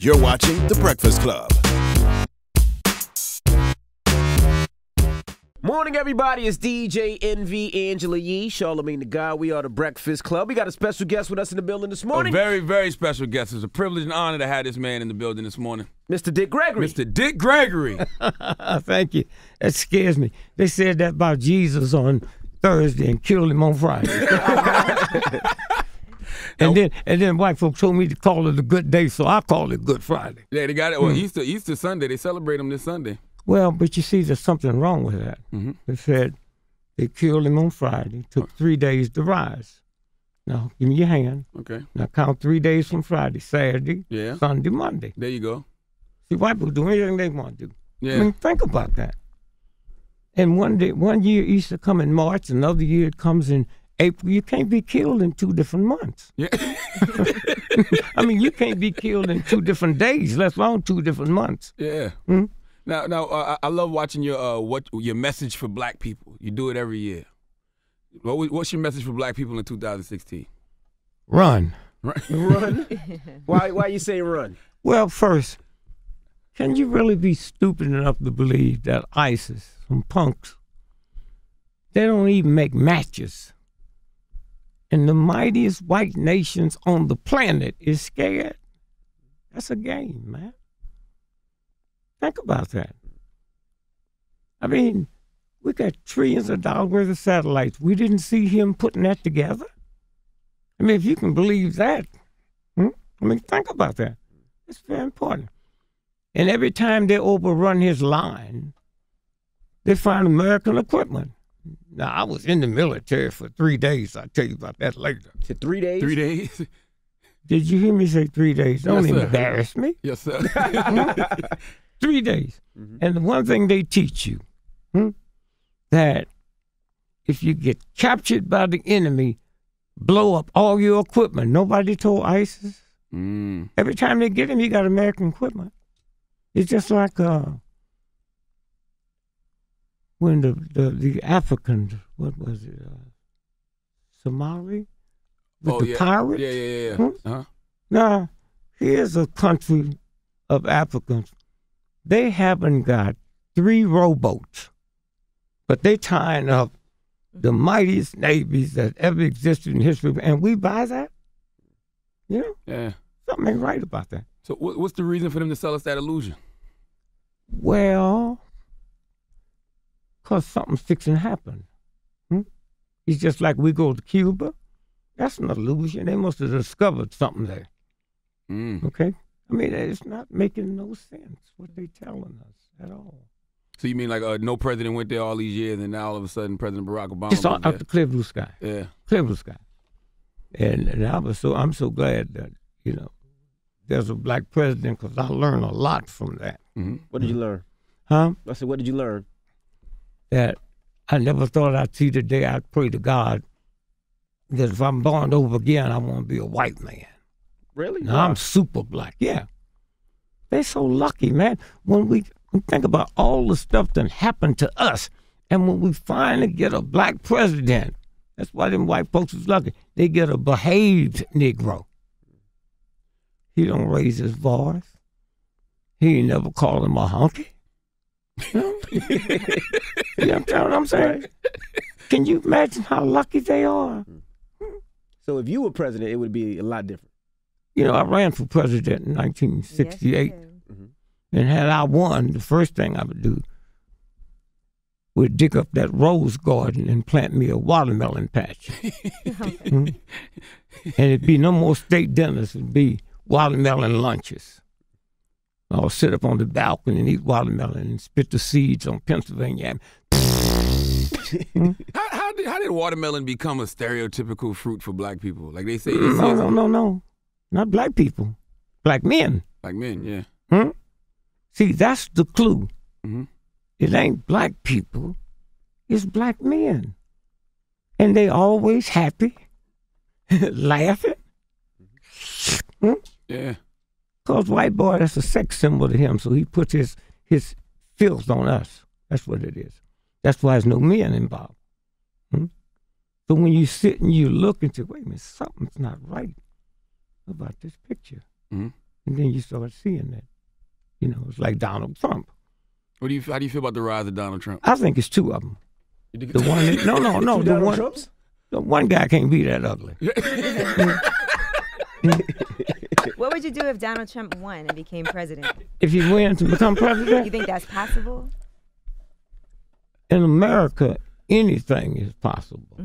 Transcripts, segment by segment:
You're watching The Breakfast Club. Morning, everybody. It's DJ Envy, Angela Yee, Charlamagne the God. We are The Breakfast Club. We got a special guest with us in the building this morning. A very, very special guest. It's a privilege and honor to have this man in the building this morning. Mr. Dick Gregory. Mr. Dick Gregory. Thank you. That scares me. They said that about Jesus on Thursday and killed him on Friday. And then white folks told me to call it a good day, so I call it Good Friday. Yeah, they got it. Well, Easter Sunday. They celebrate him this Sunday. Well, but you see, there's something wrong with that. Mm-hmm. They said they killed him on Friday. Took 3 days to rise. Now, give me your hand. Okay. Now, count 3 days from Friday, Saturday, Yeah. Sunday, Monday. There you go. See, white people do anything they want to do. Yeah. I mean, think about that. And one year Easter come in March, another year it comes in April. You can't be killed in 2 different months. Yeah. I mean, you can't be killed in 2 different days, let alone 2 different months. Yeah. Hmm? Now, I love watching your message for black people. You do it every year. What's your message for black people in 2016? Run. Run? Why you say run? Well, first, can you really be stupid enough to believe that ISIS, some punks, they don't even make matches? And the mightiest white nations on the planet is scared? That's a game, man. Think about that. I mean, we got trillions of dollars worth of satellites. We didn't see him putting that together. I mean, if you can believe that, I mean, think about that. It's very important. And every time they overrun his line, they find American equipment. Now, I was in the military for 3 days. I'll tell you about that later. To 3 days? 3 days? Did you hear me say 3 days? Don't Yes, sir. embarrass me. Yes, sir. 3 days. Mm-hmm. And the one thing they teach you, that if you get captured by the enemy, blow up all your equipment. Nobody told ISIS. Every time they get him, you got American equipment. It's just like when the Africans, what was it, Somali? With the pirates? Yeah. Uh-huh. Now, here's a country of Africans. They haven't got 3 rowboats, but they tying up the mightiest navies that ever existed in history, and we buy that? You know? Yeah. Something ain't right about that. So what's the reason for them to sell us that illusion? Well, because something's fixing to happen. It's just like we go to Cuba. That's an illusion. They must have discovered something there. Okay? I mean, it's not making no sense what they're telling us at all. So you mean like no president went there all these years, and now all of a sudden President Barack Obama Just went there? out the clear blue sky. Yeah. Clear blue sky. And I'm so glad that, you know, there's a black president, because I learned a lot from that. Mm-hmm. What did you learn? Huh? I said, what did you learn? That I never thought I'd see the day I'd pray to God that if I'm born over again, I want to be a white man. Really? Now, I'm super black, yeah. They're so lucky, man. When we think about all the stuff that happened to us, and when we finally get a black president, that's why them white folks is lucky. They get a behaved Negro. He don't raise his voice. He ain't never call him a honky. You know what I'm saying? Can you imagine how lucky they are? So if you were president, it would be a lot different. You know, I ran for president in 1968. And had I won, the first thing I would do would dig up that rose garden and plant me a watermelon patch. And it'd be no more state dinners. It'd be watermelon lunches. I'll sit up on the balcony and eat watermelon and spit the seeds on Pennsylvania. How did watermelon become a stereotypical fruit for black people? Like they say, No. Not black people. Black men. Black men, yeah. See, that's the clue. Mm-hmm. It ain't black people. It's black men. And they always happy, laughing. Yeah. Because white boy, that's a sex symbol to him, so he puts his filth on us. That's what it is. That's why there's no men involved. So when you sit and you look and say, wait a minute, something's not right about this picture. Mm-hmm. And then you start seeing that. You know, it's like Donald Trump. How do you feel about the rise of Donald Trump? I think it's two of them. The one, no, the one guy can't be that ugly. What would you do if Donald Trump won and became president? If he wins to become president? You think that's possible? In America, anything is possible.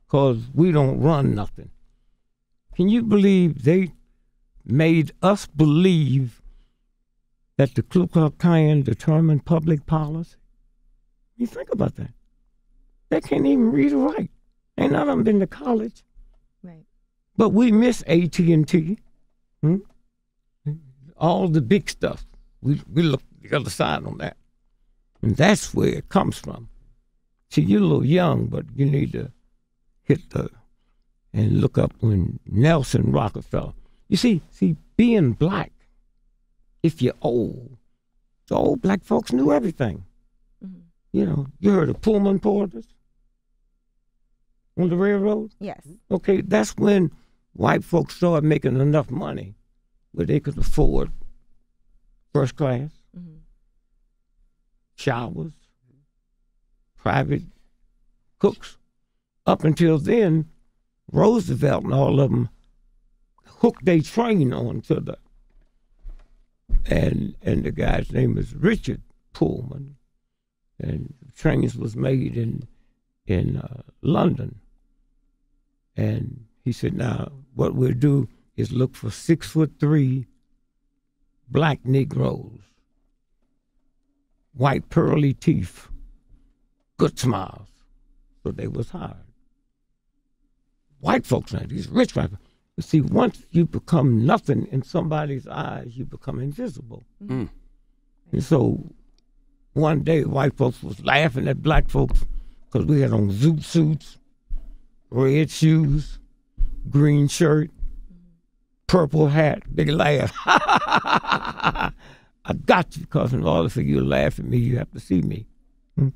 Because we don't run nothing. Can you believe they made us believe that the Ku Klux Klan determined public policy? You think about that. They can't even read or write. Ain't none of them been to college. Right. But we miss AT&T. All the big stuff. We look the other side on that. And that's where it comes from. See, you're a little young, but you need to hit and look up when Nelson Rockefeller. You see, being black, if you're old, the old black folks knew everything. You know, you heard of Pullman porters on the railroad? Yes. Okay, that's when white folks started making enough money where they could afford first class, showers, private cooks. Up until then, Roosevelt and all of them hooked their train onto the, and the guy's name is Richard Pullman, and trains was made in London. And he said, now what we'll do is look for 6'3" black Negroes, white pearly teeth, good smiles. So they was hired. White folks now, these rich white folks. But see, once you become nothing in somebody's eyes, you become invisible. And so one day white folks was laughing at black folks because we had on zoot suits, red shoes, green shirt, purple hat. They laughed. I got you, because in order for you to laugh at me, you have to see me. Right.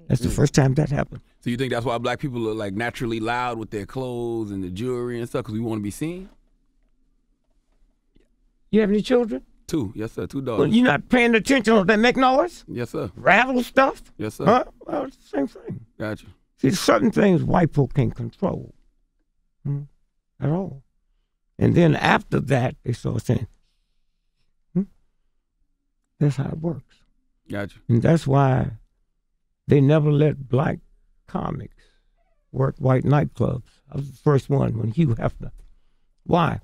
That's the first time that happened. So you think that's why black people are like naturally loud with their clothes and the jewelry and stuff, because we want to be seen? You have any children? 2, yes sir, 2 daughters. Well, you're not paying attention if they make noise? Yes sir. Rattle stuff? Yes sir. Huh? Well, it's the same thing. Gotcha. See, certain things white folk can't control at all. And then after that, they start saying, that's how it works. Gotcha. And that's why they never let black comics work white nightclubs. I was the first one when Hugh Hefner. Why?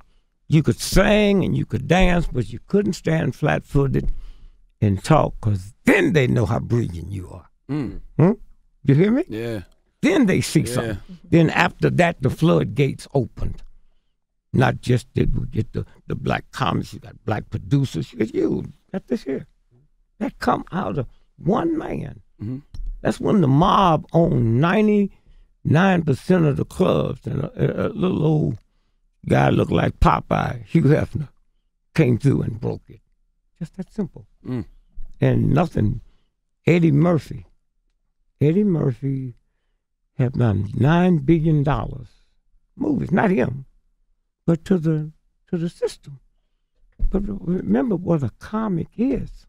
You could sing and you could dance, but you couldn't stand flat-footed and talk, because then they know how brilliant you are. You hear me? Yeah. Then they see something. Then after that, the floodgates opened. Not just did we get the black comics, you got black producers, you got this here. That come out of one man. That's when the mob owned 99% of the clubs, and a little old guy looked like Popeye, Hugh Hefner, came through and broke it. Just that simple. And nothing. Eddie Murphy had done $9 billion movies, not him, but to the system. But remember what a comic is.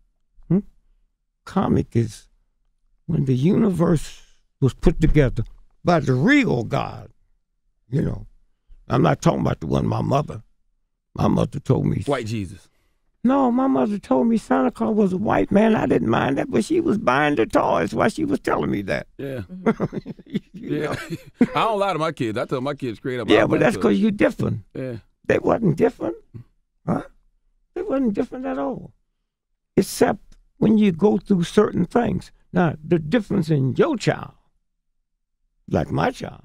Comic is when the universe was put together by the real God. You know, I'm not talking about the one my mother told me. White Jesus. No, my mother told me Santa Claus was a white man. I didn't mind that, but she was buying the toys while she was telling me that. Yeah. Yeah. I don't lie to my kids. I tell my kids straight up. Yeah, but that's because you're different. Yeah. They wasn't different. Huh? They wasn't different at all. Except when you go through certain things. Now, the difference in your child, like my child,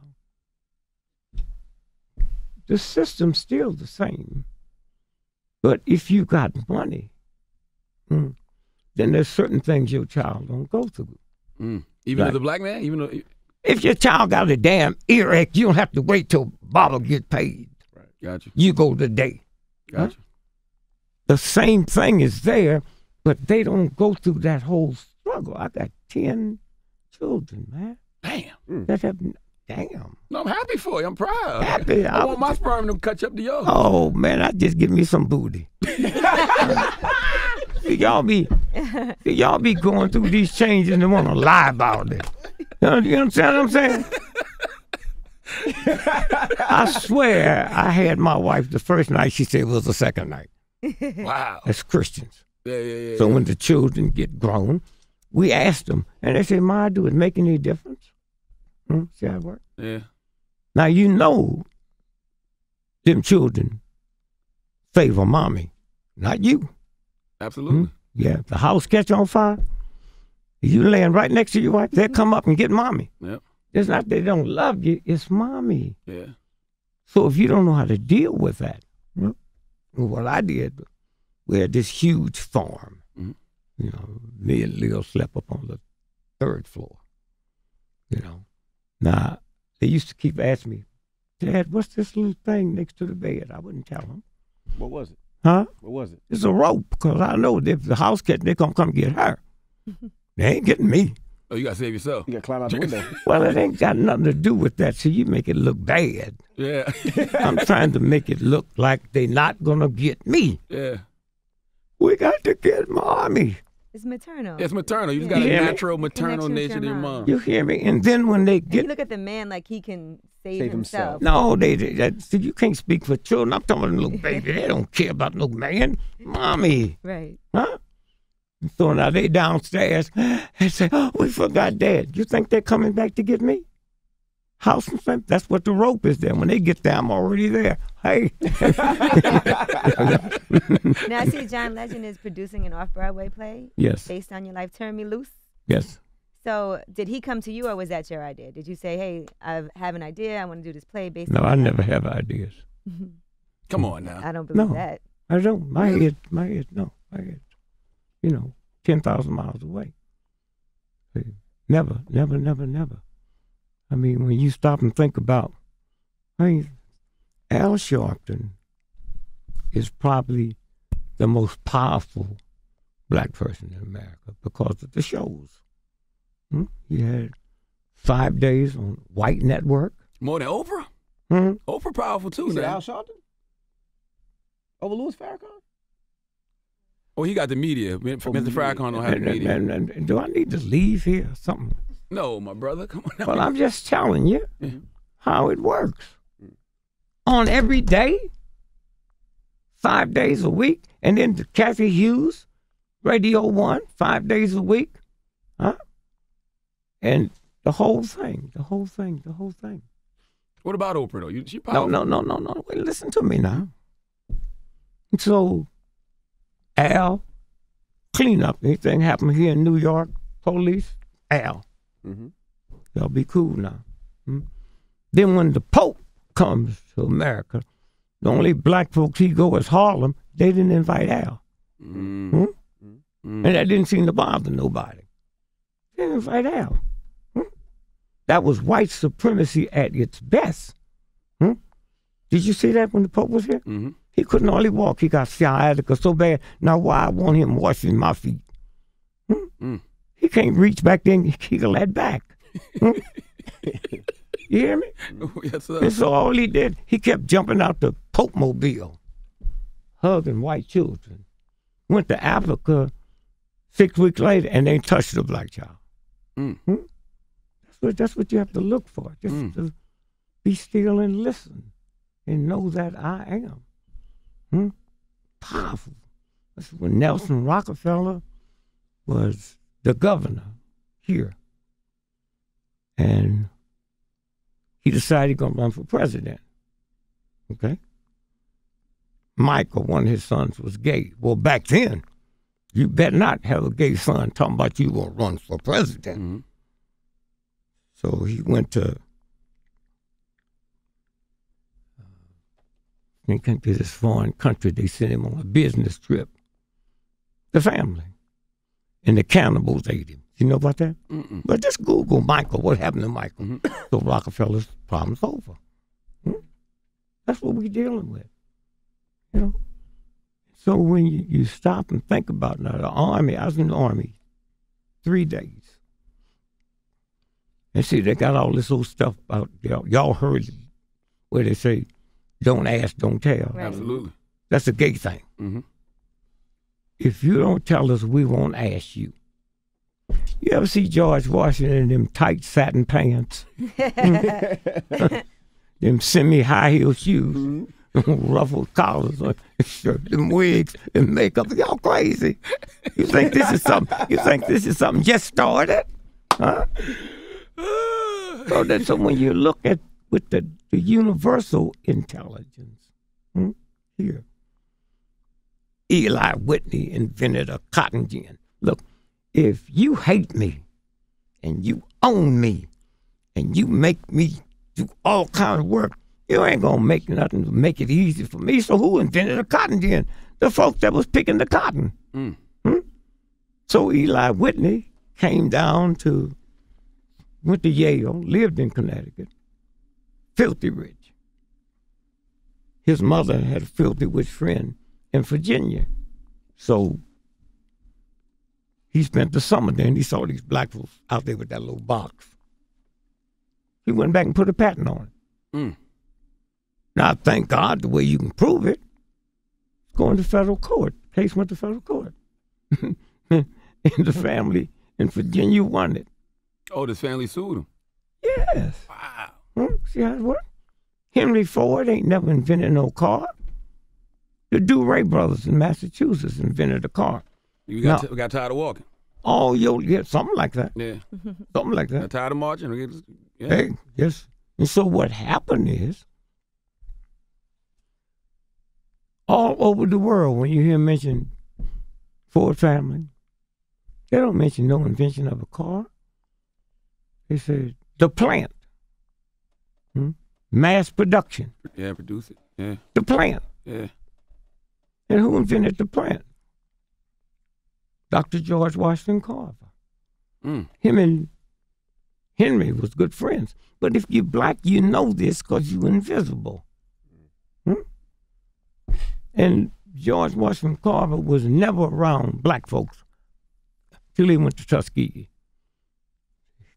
the system's still the same. But if you got money, then there's certain things your child don't go through. Even as a black man? Even though if your child got a damn earache, you don't have to wait till Baba get paid. Right. Gotcha. You go today. Gotcha. Huh? The same thing is there, but they don't go through that whole struggle. I got 10 children, man. Damn. That have damn. No, I'm happy for you. I'm proud. Happy. I want my sperm to catch up to yours. Oh, man, I just give me some booty. See, y'all be going through these changes and want to lie about it. You understand what I'm saying? I swear I had my wife the first night. She said it was the second night. Wow. As Christians. Yeah. So when the children get grown, we ask them, and they say, "Ma, do it make any difference?" See how it works? Yeah. Now, you know them children favor mommy, not you. Absolutely. Yeah, if the house catch on fire, you laying right next to your wife, they'll come up and get mommy. Yep. It's not they don't love you, it's mommy. Yeah. So if you don't know how to deal with that, what I did, we had this huge farm. You know, me and Leo slept up on the 3rd floor. You know, now they used to keep asking me, "Dad, what's this little thing next to the bed?" I wouldn't tell them. What was it? Huh? What was it? It's a rope, because I know if the house catch, they're going to come get her. They ain't getting me. Oh, you got to save yourself. You got to climb out the window. Well, it ain't got nothing to do with that, so you make it look bad. Yeah. I'm trying to make it look like they not going to get me. Yeah. We got to get mommy. It's maternal. It's maternal. You just got a natural maternal nature to your mom. You hear me? And then when they And get... you look at the man like he can save himself. No, see, you can't speak for children. I'm talking about a little baby. They don't care about no man. Mommy. Right. Huh? So now they downstairs and say, "Oh, we forgot Dad." You think they're coming back to get me? House and family. That's what the rope is there. When they get there, I'm already there. Hey. Now I see John Legend is producing an off-Broadway play. Yes. Based on your life. Turn Me Loose. Yes. So did he come to you, or was that your idea? Did you say, "Hey, I have an idea. I want to do this play based No, on I that"? never have ideas. Come on now. I don't believe No. that. I don't. My head, you know, 10,000 miles away. Never. I mean, when you stop and think about, Al Sharpton is probably the most powerful black person in America because of the shows. He had 5 days on White Network. More than Oprah? Oprah powerful too, You said now. Al Sharpton? Over Louis Farrakhan? Oh, he got the media. Mr. Farrakhan don't have the media. And do I need to leave here or something? No, my brother. Come on now. Well, I'm just telling you how it works. On every day, 5 days a week, and then the Kathy Hughes, Radio 1, 5 days a week, and the whole thing. What about Oprah though? She powerful. No. Wait, listen to me now. So, Al, clean up. Anything happen here in New York, police, Al. Y'all be cool now. Then when the Pope comes to America, the only black folks he go is Harlem. They didn't invite Al. And that didn't seem to bother nobody. They didn't invite Al. That was white supremacy at its best. Did you see that when the Pope was here? He couldn't hardly walk. He got sciatica so bad. Now why I want him washing my feet? He can't reach back there and kill that back. You hear me? Yes, sir. And so all he did, he kept jumping out the Pope Mobile, hugging white children. Went to Africa 6 weeks later and ain't touched a black child. That's what you have to look for. Just to be still and listen and know that I am. Powerful. That's when Nelson Rockefeller was the governor here. And he decided he's going to run for president. Okay? Michael, one of his sons, was gay. Well, back then, you better not have a gay son talking about you going to run for president. So he went to this foreign country. They sent him on a business trip. The family. And the cannibals ate him. You know about that? But just Google Michael. What happened to Michael? So Rockefeller's problem's over. That's what we're dealing with. You know? So when you stop and think about now, the Army, I was in the Army 3 days. And see, they got all this old stuff out there. Y'all heard where they say, don't ask, don't tell. Right. Absolutely. That's a gay thing. Mm-hmm. If you don't tell us, we won't ask you. You ever see George Washington in them tight satin pants? Them semi-high heel shoes, ruffled collars, shirt, them wigs, and makeup. Y'all crazy. You think this is something? You think this is something just started? Huh? So when you look at with the universal intelligence, here, Eli Whitney invented a cotton gin. Look, if you hate me and you own me and you make me do all kinds of work, you ain't gonna make nothing to make it easy for me. So who invented a cotton gin? The folks that was picking the cotton. So Eli Whitney came down went to Yale, lived in Connecticut, filthy rich. His mother had a filthy rich friend in Virginia. So he spent the summer there and he saw these black folks out there with that little box. He went back and put a patent on it. Now, thank God, the way you can prove it, it's going to federal court. Case went to federal court. And the family in Virginia won it. Oh, this family sued him. Yes. Wow. See how it works? Henry Ford ain't never invented no car. The DeRay brothers in Massachusetts invented a car. We got tired of walking. Oh, yeah, something like that. Yeah. Something like that. Got tired of marching. Yeah. Hey, yes. And so what happened is, all over the world, when you hear mention Ford family, they don't mention no invention of a car. They say the plant, mass production. Yeah, produce it. Yeah. The plant. Yeah. And who invented the plant? Dr. George Washington Carver. Him and Henry was good friends. But if you're black, you know this because you're invisible. And George Washington Carver was never around black folks till he went to Tuskegee.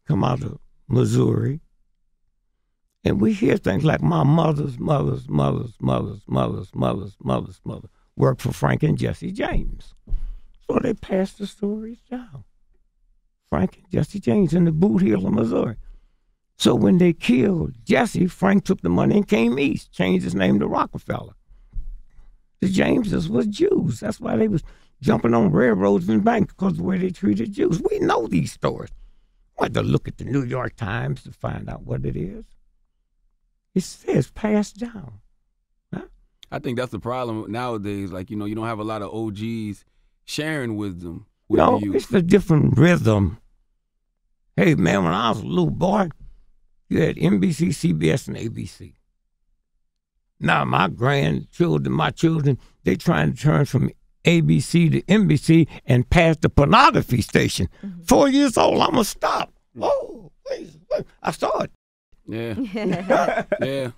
Come out of Missouri. And we hear things like my mother's mother worked for Frank and Jesse James. So they passed the stories down. Frank and Jesse James in the Boot Hill of Missouri. So when they killed Jesse, Frank took the money and came east, changed his name to Rockefeller. The Jameses was Jews. That's why they was jumping on railroads and banks, because of the way they treated Jews. We know these stories. I had to look at the New York Times to find out what it is. It says passed down. Huh? I think that's the problem nowadays. Like, you don't have a lot of OGs sharing wisdom with No, you. it's a different rhythm. Hey, man, when I was a little boy, you had NBC, CBS, and ABC. Now my children, they trying to turn from ABC to NBC and pass the pornography station. 4 years old, I'm going to stop. Oh, please. I saw it. Yeah. Yeah.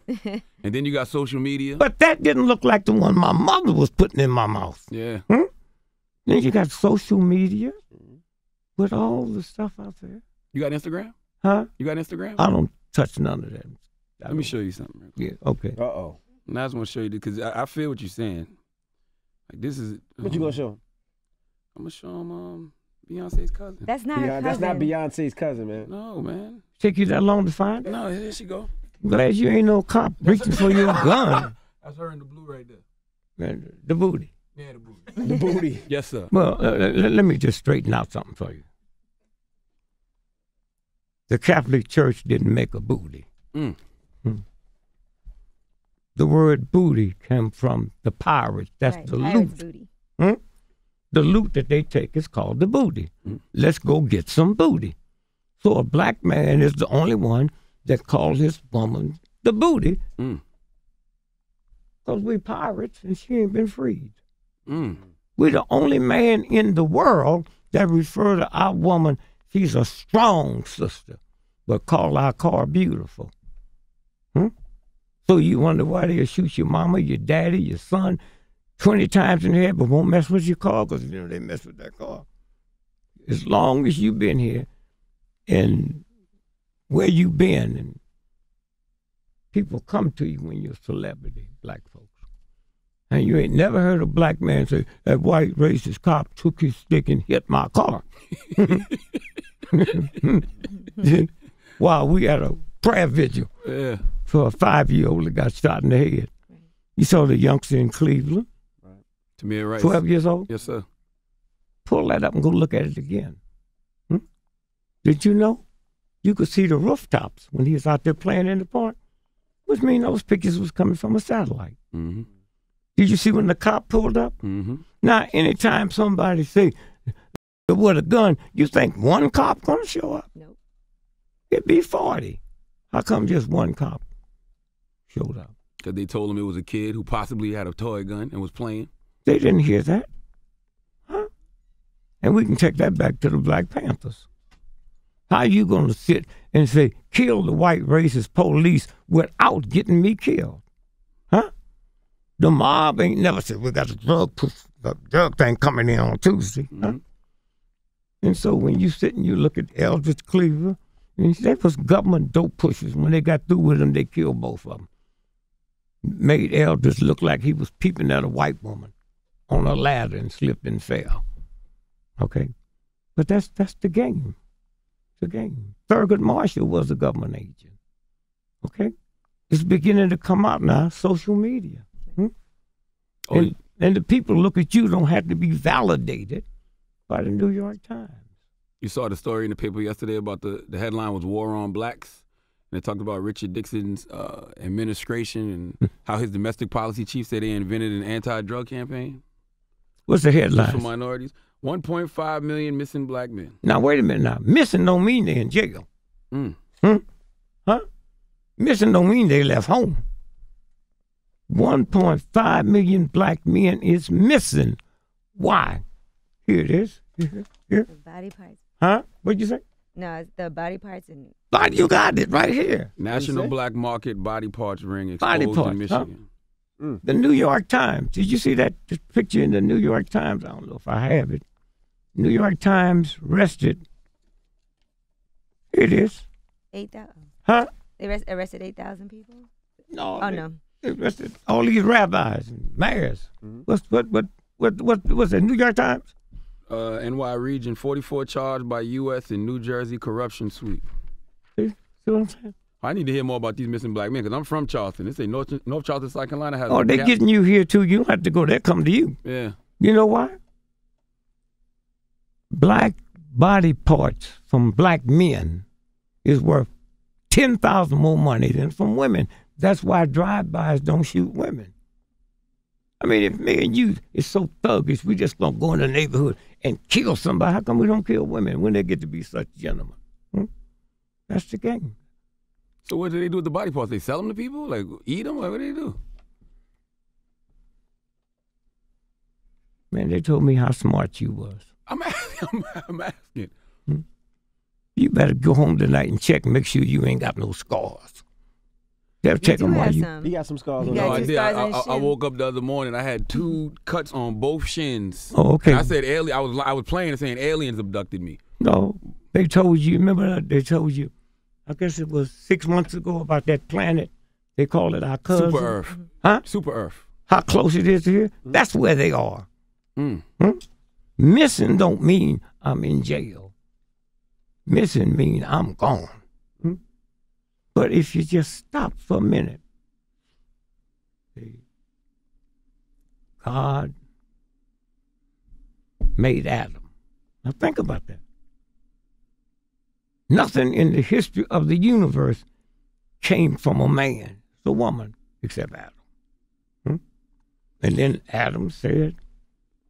And then you got social media. But that didn't look like the one my mother was putting in my mouth. Yeah. Then you got social media with all the stuff out there. You got Instagram? Huh? You got Instagram? I don't touch none of that. Let me show you something. Right quick. Yeah, okay. Uh-oh. And I just want to show you because I feel what you're saying. Like, this is. What you gonna show him? I'm gonna show him Beyonce's cousin. That's not her cousin. That's not Beyonce's cousin, man. No, man. Take you that long to find it? No, here she go. Glad you ain't no cop reaching for your gun. That's her in the blue right there. The booty. Yeah, the booty. The booty. Yes, sir. Well, let me just straighten out something for you. The Catholic Church didn't make a booty. The word booty came from the pirates. That's Right, the pirate's loot. booty. The loot that they take is called the booty. Let's go get some booty. So a black man is the only one that calls his woman the booty. Because we pirates and she ain't been freed. We're the only man in the world that refer to our woman, she's a strong sister, but call our car beautiful. So you wonder why they'll shoot your mama, your daddy, your son 20 times in the head, but won't mess with your car because they mess with that car. As long as you've been here and where you been, and people come to you when you're a celebrity, black folks. And you ain't never heard a black man say, that white racist cop took his stick and hit my car. While we had a prayer vigil for a 5-year-old that got shot in the head. You saw the youngster in Cleveland, Tamir Rice. 12 years old. Yes, sir. Pull that up and go look at it again. Did you know you could see the rooftops when he was out there playing in the park? Which means those pictures was coming from a satellite. Mm-hmm. Did you see when the cop pulled up? Mm-hmm. Now, anytime somebody say, with a gun, you think one cop gonna show up? Nope. It'd be 40. How come just one cop showed up? Because they told him it was a kid who possibly had a toy gun and was playing. They didn't hear that. Huh? And we can take that back to the Black Panthers. How you gonna sit and say, kill the white racist police without getting me killed? Huh? The mob ain't never said, we got a drug thing coming in on Tuesday. Mm-hmm. Huh? And so when you sit and you look at Eldridge Cleaver, and they was government dope pushers. When they got through with them, they killed both of them. Made Eldridge look like he was peeping at a white woman on a ladder and slipped and fell. Okay? But that's the game. The game. Thurgood Marshall was a government agent. Okay? It's beginning to come out now, social media. And the people look at you don't have to be validated by the New York Times. You saw the story in the paper yesterday about the headline was War on Blacks. And they talked about Richard Nixon's administration and how his domestic policy chief said they invented an anti-drug campaign. What's the headline? For minorities. 1.5 million missing black men. Now, wait a minute now. Missing don't mean they're in jail. Huh? Missing don't mean they left home. 1.5 million black men is missing. Why? Here it is. Here. The body parts. Huh? What'd you say? No, it's the body parts and. You got it right here. National Black Market Body Parts Ring Body exposed parts, in Michigan. The New York Times. Did you see that picture in the New York Times? I don't know if I have it. New York Times arrested. Here it is. 8,000. Huh? They arrested 8,000 people? No. Oh, no. They arrested all these rabbis and mayors. What was it? New York Times? NY region, 44 charged by U.S. and New Jersey corruption sweep. See what I'm saying? I need to hear more about these missing black men because I'm from Charleston. They say North Charleston, South Carolina has. Oh, they're getting you here too. You don't have to go there. Come to you. Yeah. You know why? Black body parts from black men is worth 10,000 more money than from women. That's why drive-bys don't shoot women. I mean, if me and you is so thuggish, we just gonna go in the neighborhood and kill somebody. How come we don't kill women when they get to be such gentlemen? That's the game. So what do they do with the body parts? They sell them to people? Like eat them? What do they do? Man, they told me how smart you was. I'm asking. You better go home tonight and check and make sure you ain't got no scars. They'll check them on you. He got some scars on You him. got No, I two did. scars on his I shin. woke up the other morning. I had 2 cuts on both shins. Oh, okay. And I said alien. I was playing and saying aliens abducted me. No, they told you. Remember that? They told you. I guess it was 6 months ago about that planet. They call it our cousin. Super Earth. Huh? Super Earth. How close it is to here? That's where they are. Mm. Missing don't mean I'm in jail. Missing mean I'm gone. But if you just stop for a minute, God made Adam. Now think about that. Nothing in the history of the universe came from a man, a woman, except Adam. And then Adam said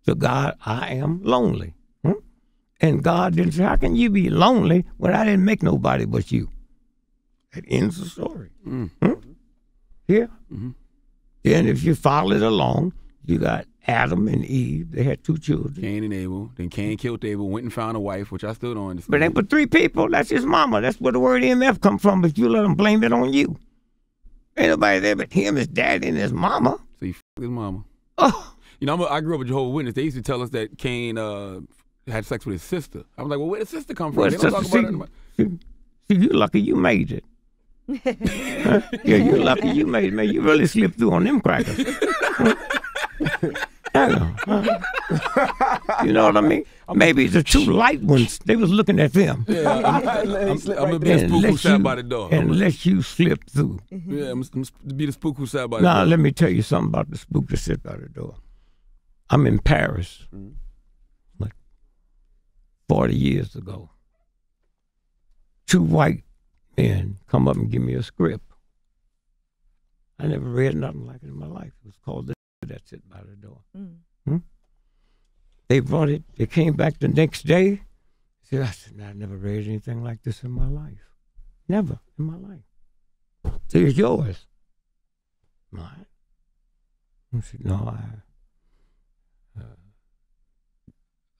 to God, I am lonely. And God didn't say, how can you be lonely when I didn't make nobody but you? That ends the story. Here. Then if you follow it along, you got Adam and Eve. They had 2 children. Cain and Abel. Then Cain killed Abel, went and found a wife, which I still don't understand. But ain't but 3 people. That's his mama. That's where the word MF come from, but you let them blame it on you. Ain't nobody there but him, his daddy, and his mama. So he f***ed his mama. Oh. You know, I grew up a Jehovah's Witness. They used to tell us that Cain had sex with his sister. I was like, well, where did his sister come from? Well, They don't talk about it. See, you lucky you made it. Huh? Yeah, you lucky you made it, man. You really slipped through on them crackers. You know what I mean? Maybe the two light ones, they was looking at them. Yeah, I'm gonna be the spook who sat by the door. And let you slip through. Yeah, I'm gonna be the spook who sat by the door. Now, let me tell you something about the spook that sit by the door. I'm in Paris, like 40 years ago. Two white men come up and give me a script. I never read nothing like it in my life. It was called The That Sit by the Door. They brought it. They came back the next day. I said, I never read anything like this in my life. Never in my life. So it's yours. Mine. I said, no,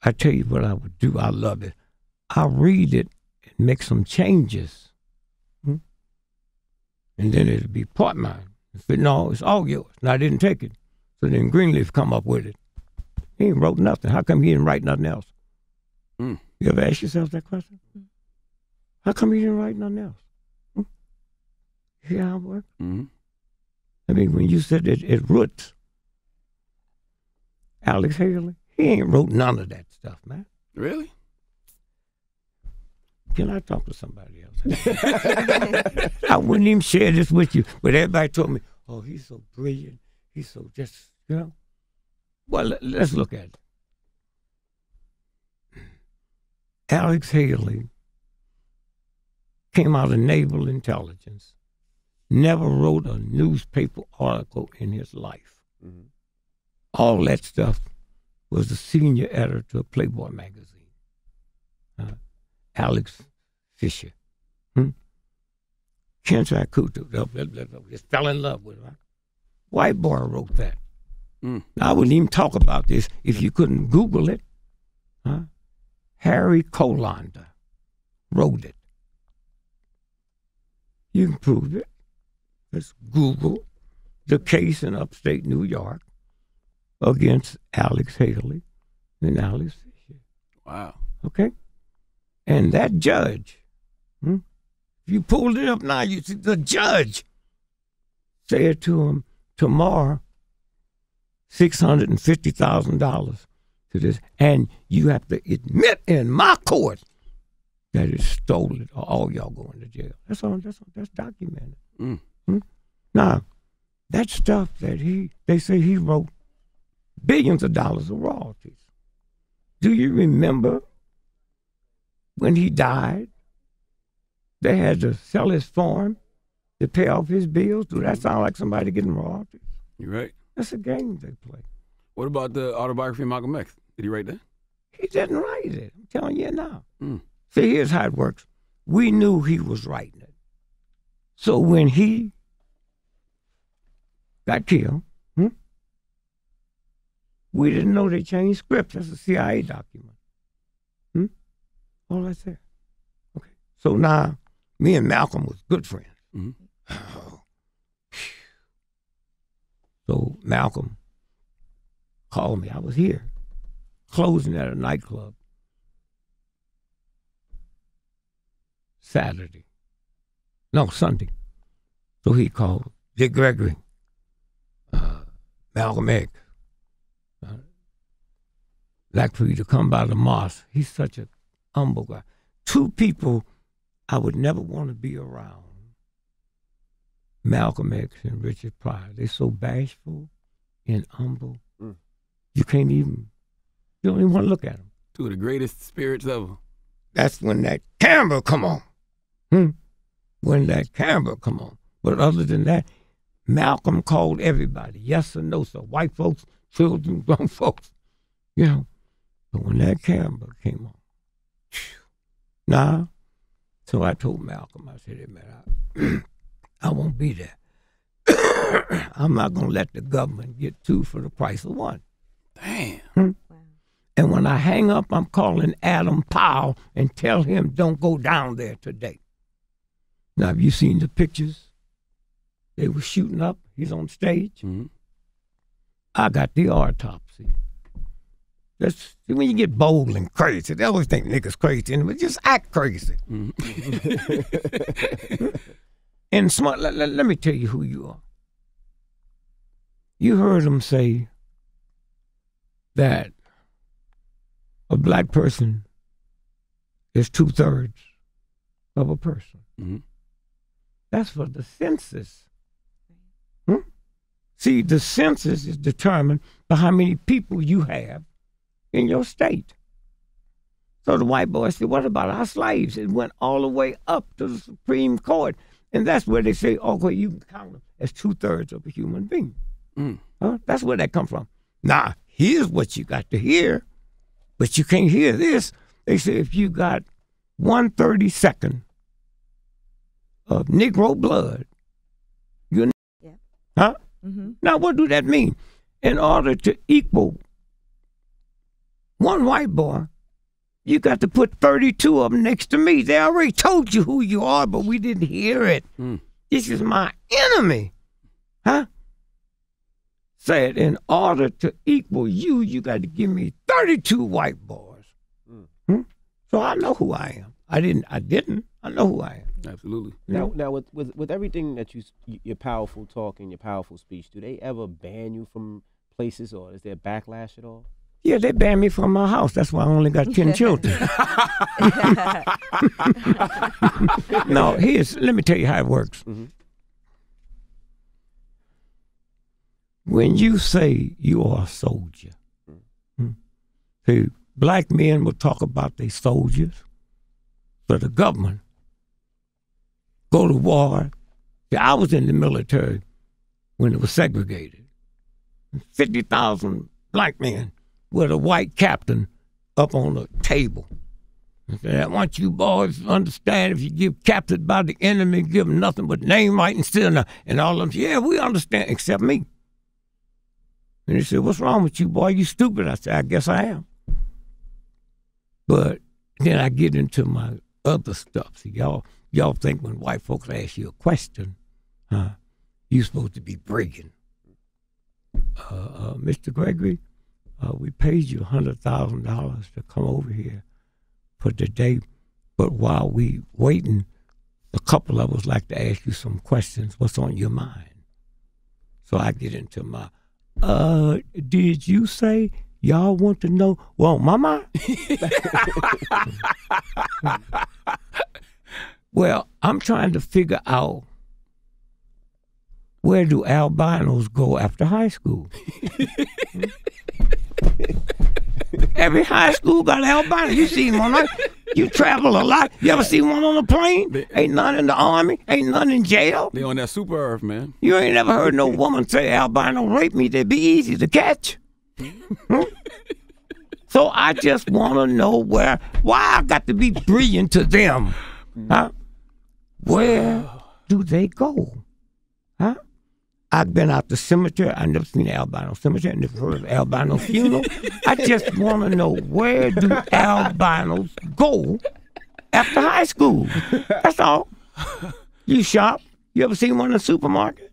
I tell you what I would do. I love it. I'll read it and make some changes. And then it'll be part mine. I said, no, it's all yours. And I didn't take it. So then Greenleaf come up with it. He ain't wrote nothing. How come he didn't write nothing else? You ever ask yourself that question? How come he didn't write nothing else? See how it works? I mean, when you said it Roots, Alex Haley, he ain't wrote none of that stuff, man. Really? Can I talk to somebody else? I wouldn't even share this with you, but everybody told me, oh, he's so brilliant. He's so just, you know. Well, let's look at it. Alex Haley came out of Naval Intelligence, never wrote a newspaper article in his life. All that stuff was the senior editor of Playboy magazine. Alex Fisher. Kensai Kutu just fell in love with her. White boy wrote that. I wouldn't even talk about this if you couldn't Google it. Harry Colander wrote it. You can prove it. Let's Google the case in upstate New York against Alex Haley and Alex Fisher. Wow. Okay? And that judge, if you pulled it up now, you see the judge said to him, tomorrow, $650,000 to this, and you have to admit in my court that it stole it, or all y'all going to jail. That's documented. Now, that stuff that they say he wrote billions of dollars of royalties. Do you remember when he died? They had to sell his farm to pay off his bills. Do that sound like somebody getting royalties? You're right. That's a game they play. What about the Autobiography of Malcolm X? Did he write that? He didn't write it. I'm telling you now. See, here's how it works. We knew he was writing it. So when he got killed, we didn't know they changed scripts. That's a CIA document. All that's there. Okay. So now, me and Malcolm was good friends. So Malcolm called me. I was here, closing at a nightclub Sunday. So he called Dick Gregory, Malcolm X, like for you to come by the mosque. He's such a humble guy. Two people I would never want to be around. Malcolm X and Richard Pryor. They're so bashful and humble. You don't even want to look at them. Two of the greatest spirits ever. That's when that camera come on. When that camera come on. But other than that, Malcolm called everybody. Yes or no, sir. White folks, children, grown folks. You know. But when that camera came on, so I told Malcolm, I said, hey, man, I won't be there. I'm not going to let the government get two for the price of one. Damn. Wow. And when I hang up, I'm calling Adam Powell and tell him don't go down there today. Now, have you seen the pictures? They were shooting up. He's on stage. I got the autopsy. That's when you get bold and crazy. They always think niggas crazy, but just act crazy. And smart. Let me tell you who you are. You heard them say that a black person is 2/3 of a person. Mm-hmm. That's for the census. See, the census is determined by how many people you have in your state. So the white boys said, what about our slaves? It went all the way up to the Supreme Court. And that's where they say, okay, you can count them as 2/3 of a human being. That's where that comes from. Now, here's what you got to hear, but you can't hear this. They say if you got 1/32 of Negro blood, you're huh? Mm-hmm. Now, what do that mean? In order to equal one white boy, you got to put 32 of them next to me. They already told you who you are, but we didn't hear it. This is my enemy. Huh? Said, in order to equal you, you got to give me 32 white boys. So I know who I am. I didn't. I know who I am. Absolutely. Now with everything that your powerful talk and your powerful speech, do they ever ban you from places, or is there backlash at all? Yeah, they banned me from my house. That's why I only got 10 children. No, let me tell you how it works. Mm-hmm. When you say you are a soldier, see, black men will talk about their soldiers, but the government go to war. See, I was in the military when it was segregated. 50,000 black men with a white captain up on the table. I said, I want you boys to understand, if you get captured by the enemy, give them nothing but name, right, and still not. And all of them said, yeah, we understand, except me. And they said, what's wrong with you, boy? You stupid. I said, I guess I am. But then I get into my other stuff. See, y'all think when white folks ask you a question, you're supposed to be bragging. Mr. Gregory, we paid you $100,000 to come over here for today, but while we waiting, a couple of us like to ask you some questions. What's on your mind? So I get into my, did you say y'all want to know what on my mind? Well, I'm trying to figure out, where do albinos go after high school? Every high school got albinos. You seen one, right? You travel a lot. You ever see one on a plane? Ain't none in the army. Ain't none in jail. They on that super earth, man. You ain't never heard no woman say, albino raped me. They'd be easy to catch. So I just want to know why I got to be brilliant to them. Huh? Where do they go? Huh? I've been out the cemetery. I never seen an albino cemetery. I never heard of an albino funeral. I just want to know, where do albinos go after high school? That's all. You shop. You ever seen one in the supermarket?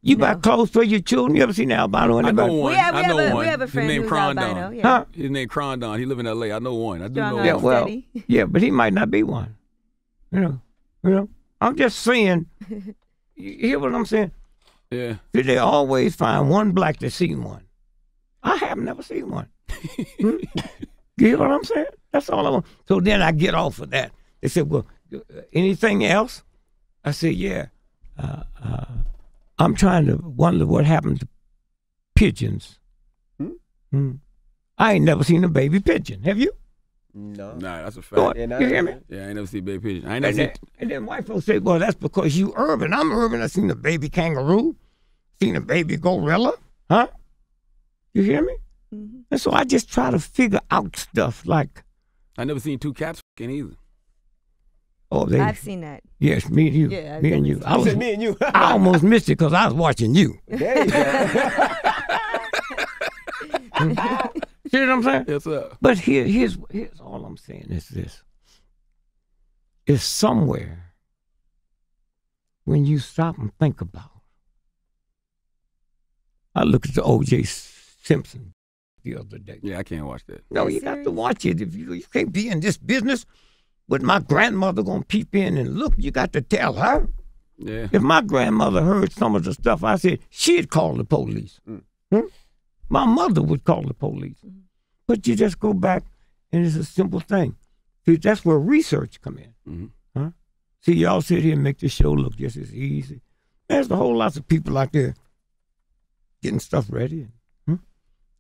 You buy clothes for your children. You ever seen an albino in the I know one. I know one. We have a friend His name who's Crondon. albino. Yeah. Huh? His name Crondon. He live in L.A. I know one. I do know Yeah, one. well, Steady. yeah, but he might not be one. You know. I'm just saying. You hear what I'm saying? Yeah. See, they always find one black that's seen one. I have never seen one. You hear what I'm saying? That's all I want. So then I get off of that. They said, well, anything else? I said, yeah. I'm trying to wonder what happened to pigeons. I ain't never seen a baby pigeon. Have you? No. Nah, that's a fact. Go on. And You hear me? Yeah, I ain't never seen baby pigeon. I ain't never seen. And then white folks say, well, that's because you urban. I'm urban. I seen a baby kangaroo, seen a baby gorilla. Huh? You hear me? Mm-hmm. And so I just try to figure out stuff like, I never seen two cats fucking either. oh, they. I've seen that. Yes, me and you. Yeah, I've me and definitely you. seen I was, Me and you. I almost missed it because I was watching you. There you go. See what I'm saying? Yes, sir. But here's all I'm saying is this. It's somewhere when you stop and think about. I look at the O.J. Simpson the other day. Yeah, I can't watch that. No, Are you you got to serious? watch it. If you can't be in this business with my grandmother gonna peep in and look, you got to tell her. Yeah. If my grandmother heard some of the stuff I said, she'd call the police. My mother would call the police. But you just go back, and it's a simple thing. See, that's where research come in. Huh? See, y'all sit here and make the show look just as easy. There's a whole lot of people out there getting stuff ready.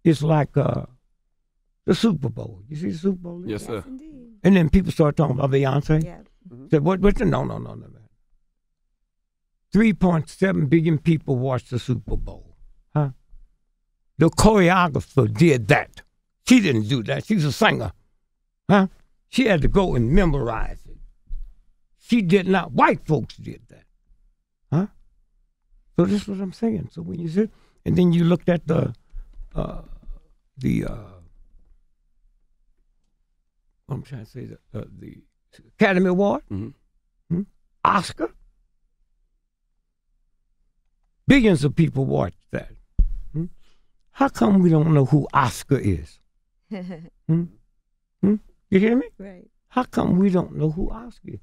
It's like the Super Bowl. You see the Super Bowl? Yes, sir. Indeed. And then people start talking about Beyonce. Yeah. Said, what? No, man. 3.7 billion people watched the Super Bowl. Huh? The choreographer did that. She didn't do that. She's a singer. Huh? She had to go and memorize it. She did not. White folks did that. Huh? So this is what I'm saying. So when you sit, and then you looked at the I'm trying to say the Academy Award, Oscar. Billions of people watch that. How come we don't know who Oscar is? You hear me? Right. How come we don't know who Oscar is?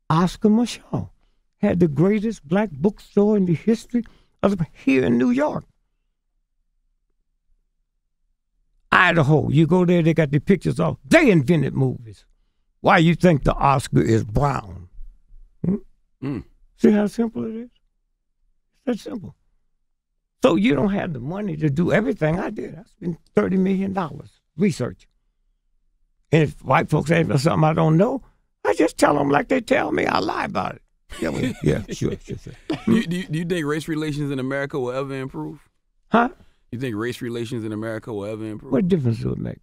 Oscar Mashaw had the greatest black bookstore in the history of here in New York. Idaho, you go there, they got the pictures of, they invented movies. Why you think the Oscar is brown? See how simple it is? It's that simple. So you don't have the money to do everything I did. I spent $30 million research. And if white folks ask me something I don't know, I just tell them like they tell me. I lie about it. Yeah, sure. Do you think race relations in America will ever improve? Huh? You think race relations in America will ever improve? What difference do it make?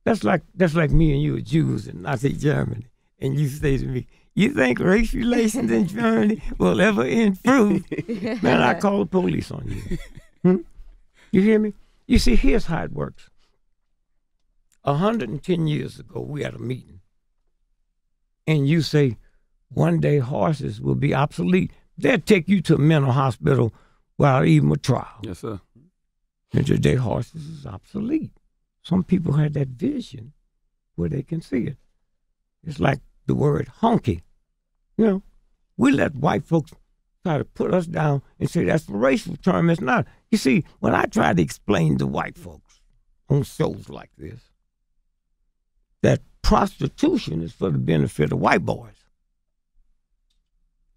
That's like me and you are Jews in Nazi Germany, and you say to me, "You think race relations in Germany will ever improve?" Man, I call the police on you. You hear me? You see, here's how it works. 110 years ago, we had a meeting, and you say, one day horses will be obsolete. They'll take you to a mental hospital without even a trial. Yes, sir. And today, horses is obsolete. Some people had that vision where they can see it. It's like the word honky. You know, we let white folks try to put us down and say that's a racial term. It's not. You see, when I try to explain to white folks on shows like this that prostitution is for the benefit of white boys,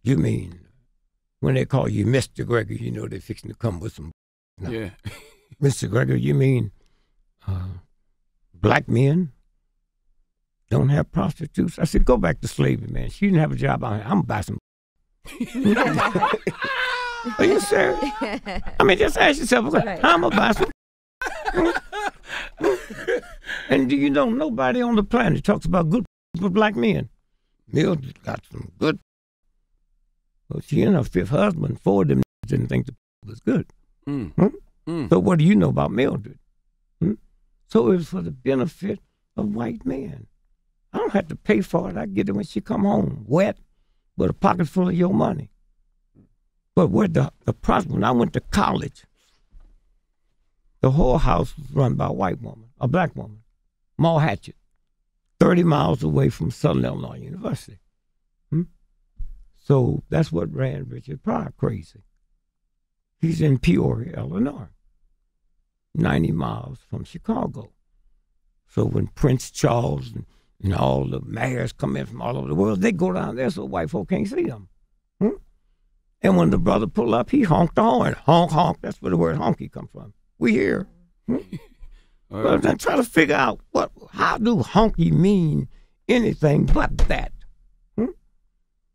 you mean when they call you Mr. Gregory, you know they're fixing to come with some. No. Yeah. Mr. Gregory, you mean black men don't have prostitutes? I said, go back to slavery, man. She didn't have a job out here. I'm going to buy some. Are you serious? I mean, just ask yourself, I'm going to buy some. And do you know nobody on the planet talks about good for black men? Mildred got some good. Well, she and her fifth husband, 4 of them didn't think the was good. So what do you know about Mildred? So it was for the benefit of white men. I don't have to pay for it. I get it when she come home, wet, with a pocket full of your money. But where the problem, when I went to college, the whole house was run by a white woman, a black woman, Ma Hatchett, 30 miles away from Southern Illinois University. So that's what ran Richard Pryor crazy. He's in Peoria, Illinois, 90 miles from Chicago. So when Prince Charles and all the mayors come in from all over the world, they go down there so white folk can't see them. And when the brother pull up, he honked the horn. Honk, honk. That's where the word honky come from. We here. But then try to figure out how do honky mean anything but that?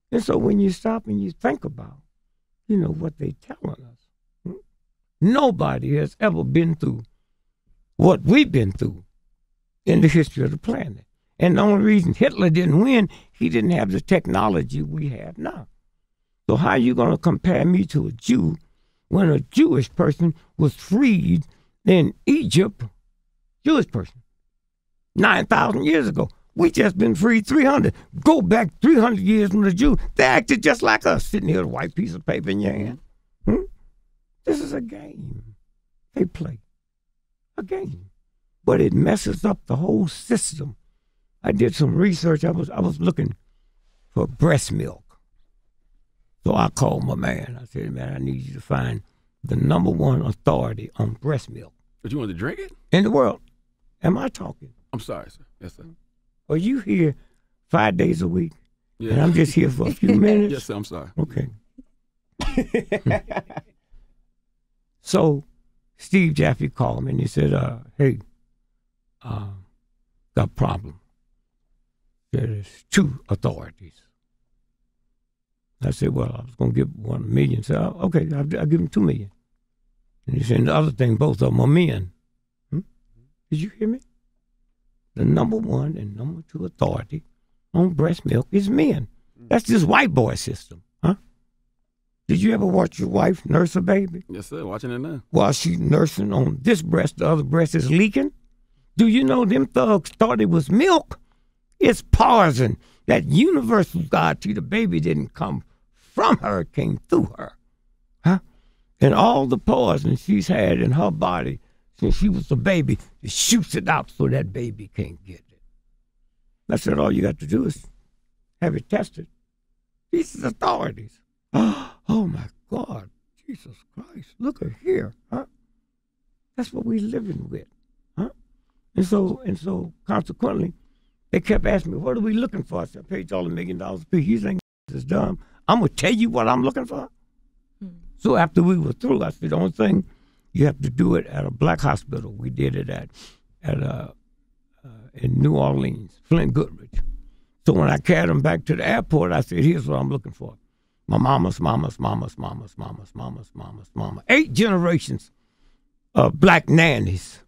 And so when you stop and you think about, what they telling us, nobody has ever been through what we've been through in the history of the planet. And the only reason Hitler didn't win, he didn't have the technology we have now. So how are you going to compare me to a Jew when a Jewish person was freed in Egypt, Jewish person, 9,000 years ago? We just been freed 300. Go back 300 years from the Jew. They acted just like us, sitting here with a white piece of paper in your hand. This is a game. they play a game. But it messes up the whole system. I did some research. I was looking for breast milk. So I called my man. I said, man, I need you to find the #1 authority on breast milk. But you want to drink it? In the world. Am I talking? I'm sorry, sir. Yes, sir. Are you here 5 days a week? Yeah. And I'm just here for a few minutes? Yes, sir. I'm sorry. Okay. So Steve Jaffe called me and he said, hey, got a problem. There's 2 authorities. I said, well, I was going to give one $1 million. So, okay, I'll give him $2 million. And he said, the other thing, both of them are men. Did you hear me? The #1 and #2 authority on breast milk is men. That's this white boy system, huh? Did you ever watch your wife nurse a baby? Yes, sir. Watching it now. While she's nursing on this breast, the other breast is leaking? Do you know them thugs thought it was milk? It's poison. That universal God to the baby didn't come from her, it came through her. Huh? And all the poison she's had in her body since she was a baby, it shoots it out so that baby can't get it. I said, all you got to do is have it tested. These are authorities. Oh my God, Jesus Christ, look at here, huh? That's what we living with, huh? And so consequently, they kept asking me, what are we looking for? I said, I paid y'all $1 million a piece. You think this is dumb? I'm going to tell you what I'm looking for. So after we were through, I said, the only thing, you have to do it at a black hospital. We did it in New Orleans, Flint Goodrich. So when I carried them back to the airport, I said, here's what I'm looking for. My mama's mama. 8 generations of black nannies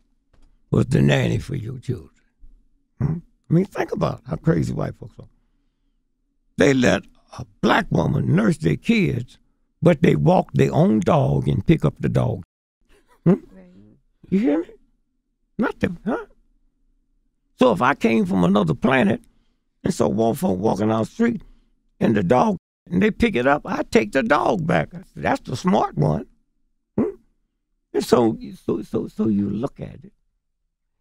was the nanny for your children. I mean, think about how crazy white folks are. They let a black woman nurse their kids, but they walk their own dog and pick up the dog. You hear me? Nothing, huh? So if I came from another planet and saw one folk walking down the street and the dog, and they pick it up, I take the dog back. I said, that's the smart one. And so you look at it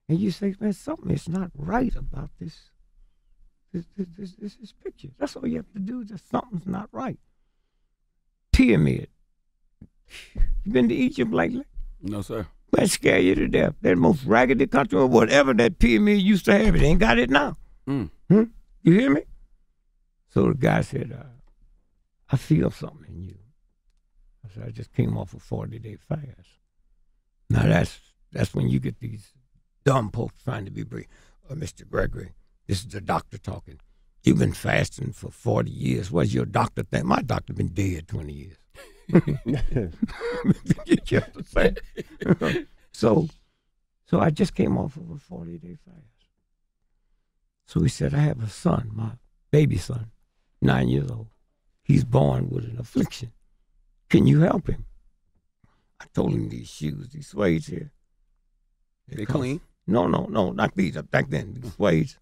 and you say, man, something is not right about this picture. That's all you have to do. Just something's not right. Pyramid. You been to Egypt lately? No, sir. That scare you to death. That most raggedy country or whatever that pyramid used to have, it ain't got it now. You hear me? So the guy said, I feel something in you. I said, I just came off a 40-day fast. Now that's when you get these dumb folks trying to be brave. Mr. Gregory, this is the doctor talking. You've been fasting for 40 years. What's your doctor think? My doctor been dead 20 years. You understand? So I just came off of a 40-day fast. So he said, I have a son, my baby son, 9 years old. He's born with an affliction. Can you help him? I told him these shoes, these suede here. They clean? No, not these. Back then, these suede.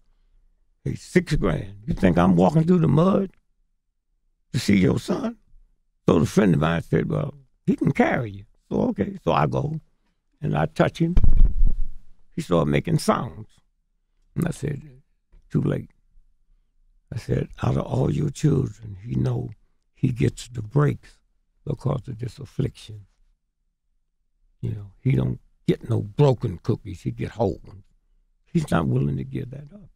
Hey, $6 grand. You think I'm walking through the mud to see your son? So the friend of mine said, well, he can carry you. So, okay. So I go and I touch him. He started making sounds. And I said, too late. I said, out of all your children, he gets the breaks because of this affliction. You know, he don't get no broken cookies. He get whole ones. He's not willing to give that up.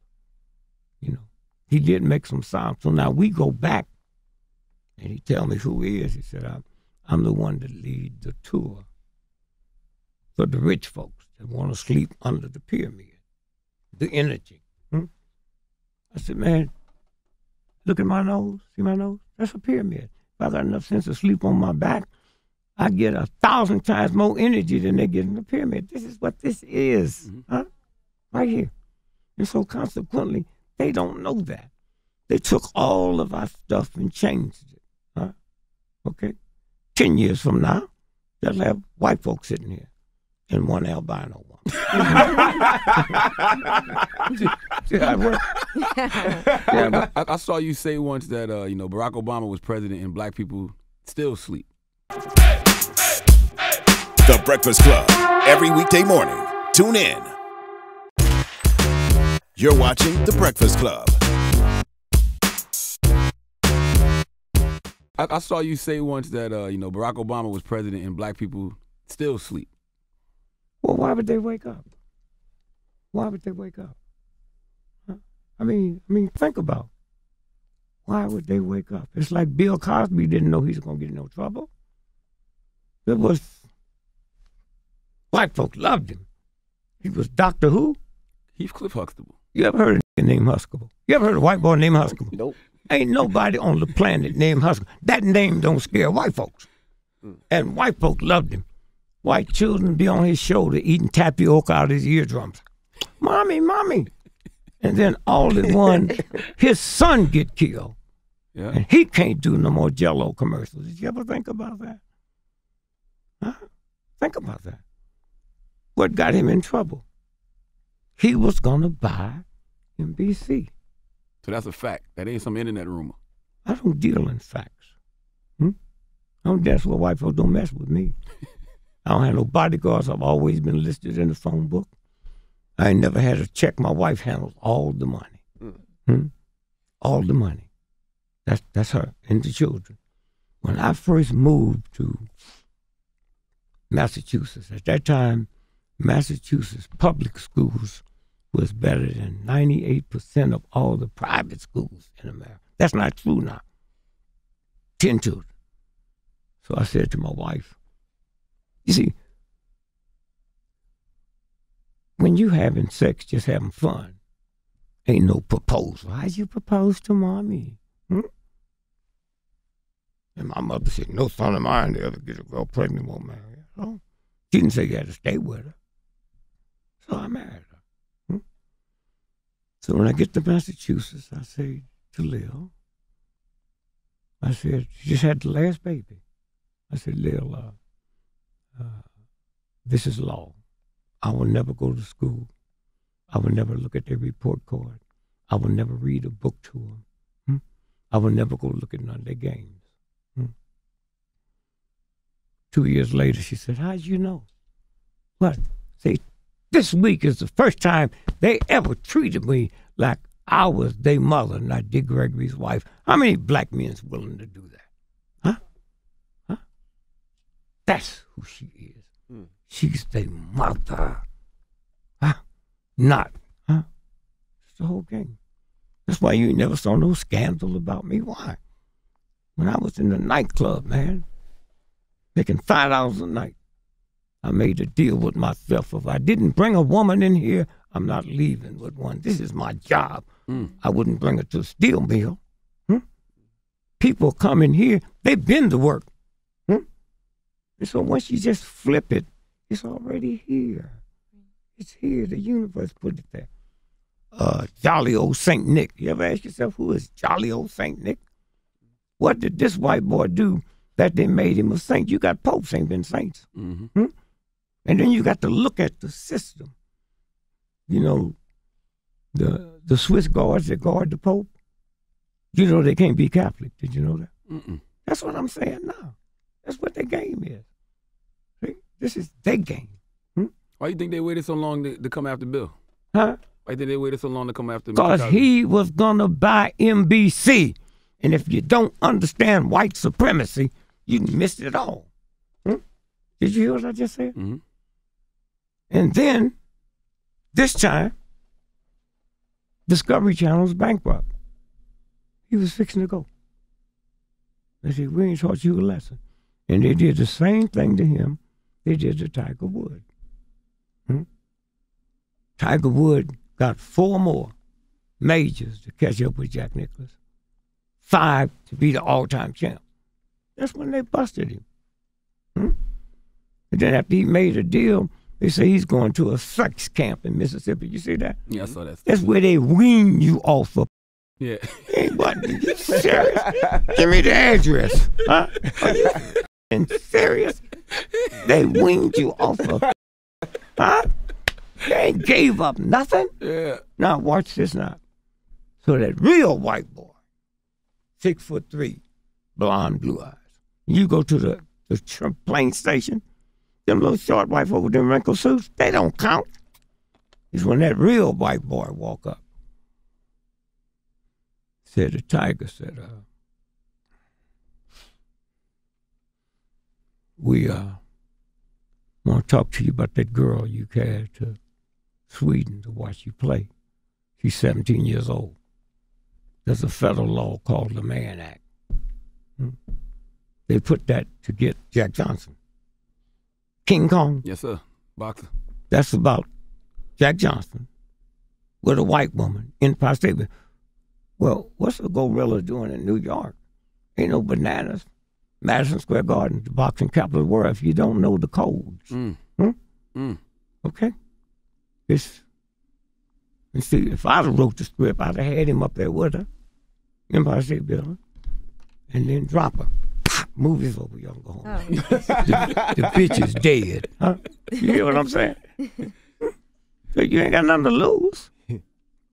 You know, he did make some sounds. So now we go back and he tell me who he is. He said, I'm the one that lead the tour for the rich folks that want to sleep under the pyramid, the energy. I said, man, look at my nose. See my nose? That's a pyramid. If I got enough sense to sleep on my back, I get 1,000 times more energy than they get in the pyramid. This is what this is, huh? Right here. And so consequently, they don't know that. They took all of our stuff and changed it, huh? Okay? 10 years from now, they'll have white folks sitting here and one albino one. See how it works? Yeah, I saw you say once that Barack Obama was president and black people still sleep. The The Breakfast Club. Every weekday morning. Tune in. You're watching The Breakfast Club. I saw you say once that Barack Obama was president and black people still sleep. Well, why would they wake up? Why would they wake up? Huh? I mean, think about it. Why would they wake up? It's like Bill Cosby didn't know he was going to get in no trouble. It was, white folks loved him. He was Doctor Who. Heathcliff Huxtable. You ever heard of a named Huxtable? You ever heard of a white boy named Huxtable? Nope. Ain't nobody on the planet named Huxtable. That name don't scare white folks. And white folks loved him. White children be on his shoulder eating tapioca out of his eardrums. Mommy, mommy. And then all at one, his son get killed. Yeah. And he can't do no more Jell-O commercials. Did you ever think about that? Huh? Think about that. What got him in trouble? He was going to buy NBC. So that's a fact. That ain't some internet rumor. I don't deal in facts. That's why white folks don't mess with me. I don't have no bodyguards. I've always been listed in the phone book. I ain't never had a check. My wife handles all the money. All the money. That's her and the children. When I first moved to Massachusetts, at that time, Massachusetts public schools was better than 98% of all the private schools in America. That's not true now. 10 children. So I said to my wife, you see, when you having sex, just having fun, ain't no proposal. How'd you propose to mommy? And my mother said, no son of mine to ever get a girl pregnant won't marry her. So she didn't say you had to stay with her. So I married her. So when I get to Massachusetts, I say to Lil, I said, she just had the last baby. I said, Lil, this is law. I will never go to school. I will never look at their report card. I will never read a book to them. I will never go look at none of their games. 2 years later, she said, how'd you know? What? Say, this week is the first time they ever treated me like I was their mother, not Dick Gregory's wife. How many black men's willing to do that? Huh? That's who she is. She's their mother. Not. It's the whole game. That's why you ain't never saw no scandal about me. Why? When I was in the nightclub, man, making $5 a night, I made a deal with myself. If I didn't bring a woman in here, I'm not leaving with one. This is my job. I wouldn't bring her to a steel mill. People come in here, they've been to work. And so once you just flip it, it's already here. It's here. The universe put it there. Jolly old Saint Nick. You ever ask yourself, who is jolly old Saint Nick? What did this white boy do that they made him a saint? You got popes ain't been saints. And then you got to look at the system. You know, the Swiss guards that guard the Pope, you know they can't be Catholic. Did you know that? That's what I'm saying now. That's what their game is. See? This is their game. Why you think they waited so long to come after Bill? Huh? Why did they wait so long to come after Mr. Because Cosby? he was going to buy NBC. And if you don't understand white supremacy, you missed it all. Did you hear what I just said? And then, this time, Discovery Channel's bankrupt. He was fixing to go. They said, we ain't taught you a lesson. And they did the same thing to him they did to Tiger Woods. Tiger Woods got 4 more majors to catch up with Jack Nicklaus. 5 to be the all-time champ. That's when they busted him. And then after he made a deal, they say he's going to a sex camp in Mississippi. You see that? Yeah, I saw that. That's where they wean you off of. Yeah. Hey, what? Are you serious? Give me the address. Huh? Are you serious? They weaned you off of. Huh? They ain't gave up nothing. Yeah. Now watch this now. So that real white boy, 6'3", blonde, blue eyes. You go to the plane station, Them little short white folk with them wrinkled suits, they don't count. It's when that real white boy walk up. Said the tiger said, we want to talk to you about that girl you carried to Sweden to watch you play. She's 17 years old. There's a federal law called the Mann Act. They put that to get Jack Johnson. King Kong. Yes, sir. Boxer. That's about Jack Johnson with a white woman in Empire State Building. Well, what's a gorilla doing in New York? Ain't no bananas. Madison Square Garden, the boxing capital of the world, if you don't know the codes. Okay? And see, if I'd have wrote the script, I'd have had him up there with her, Empire State Building, and then drop her. Movie's over, y'all go home. Oh. The bitch is dead. Huh? You hear what I'm saying? So you ain't got nothing to lose. You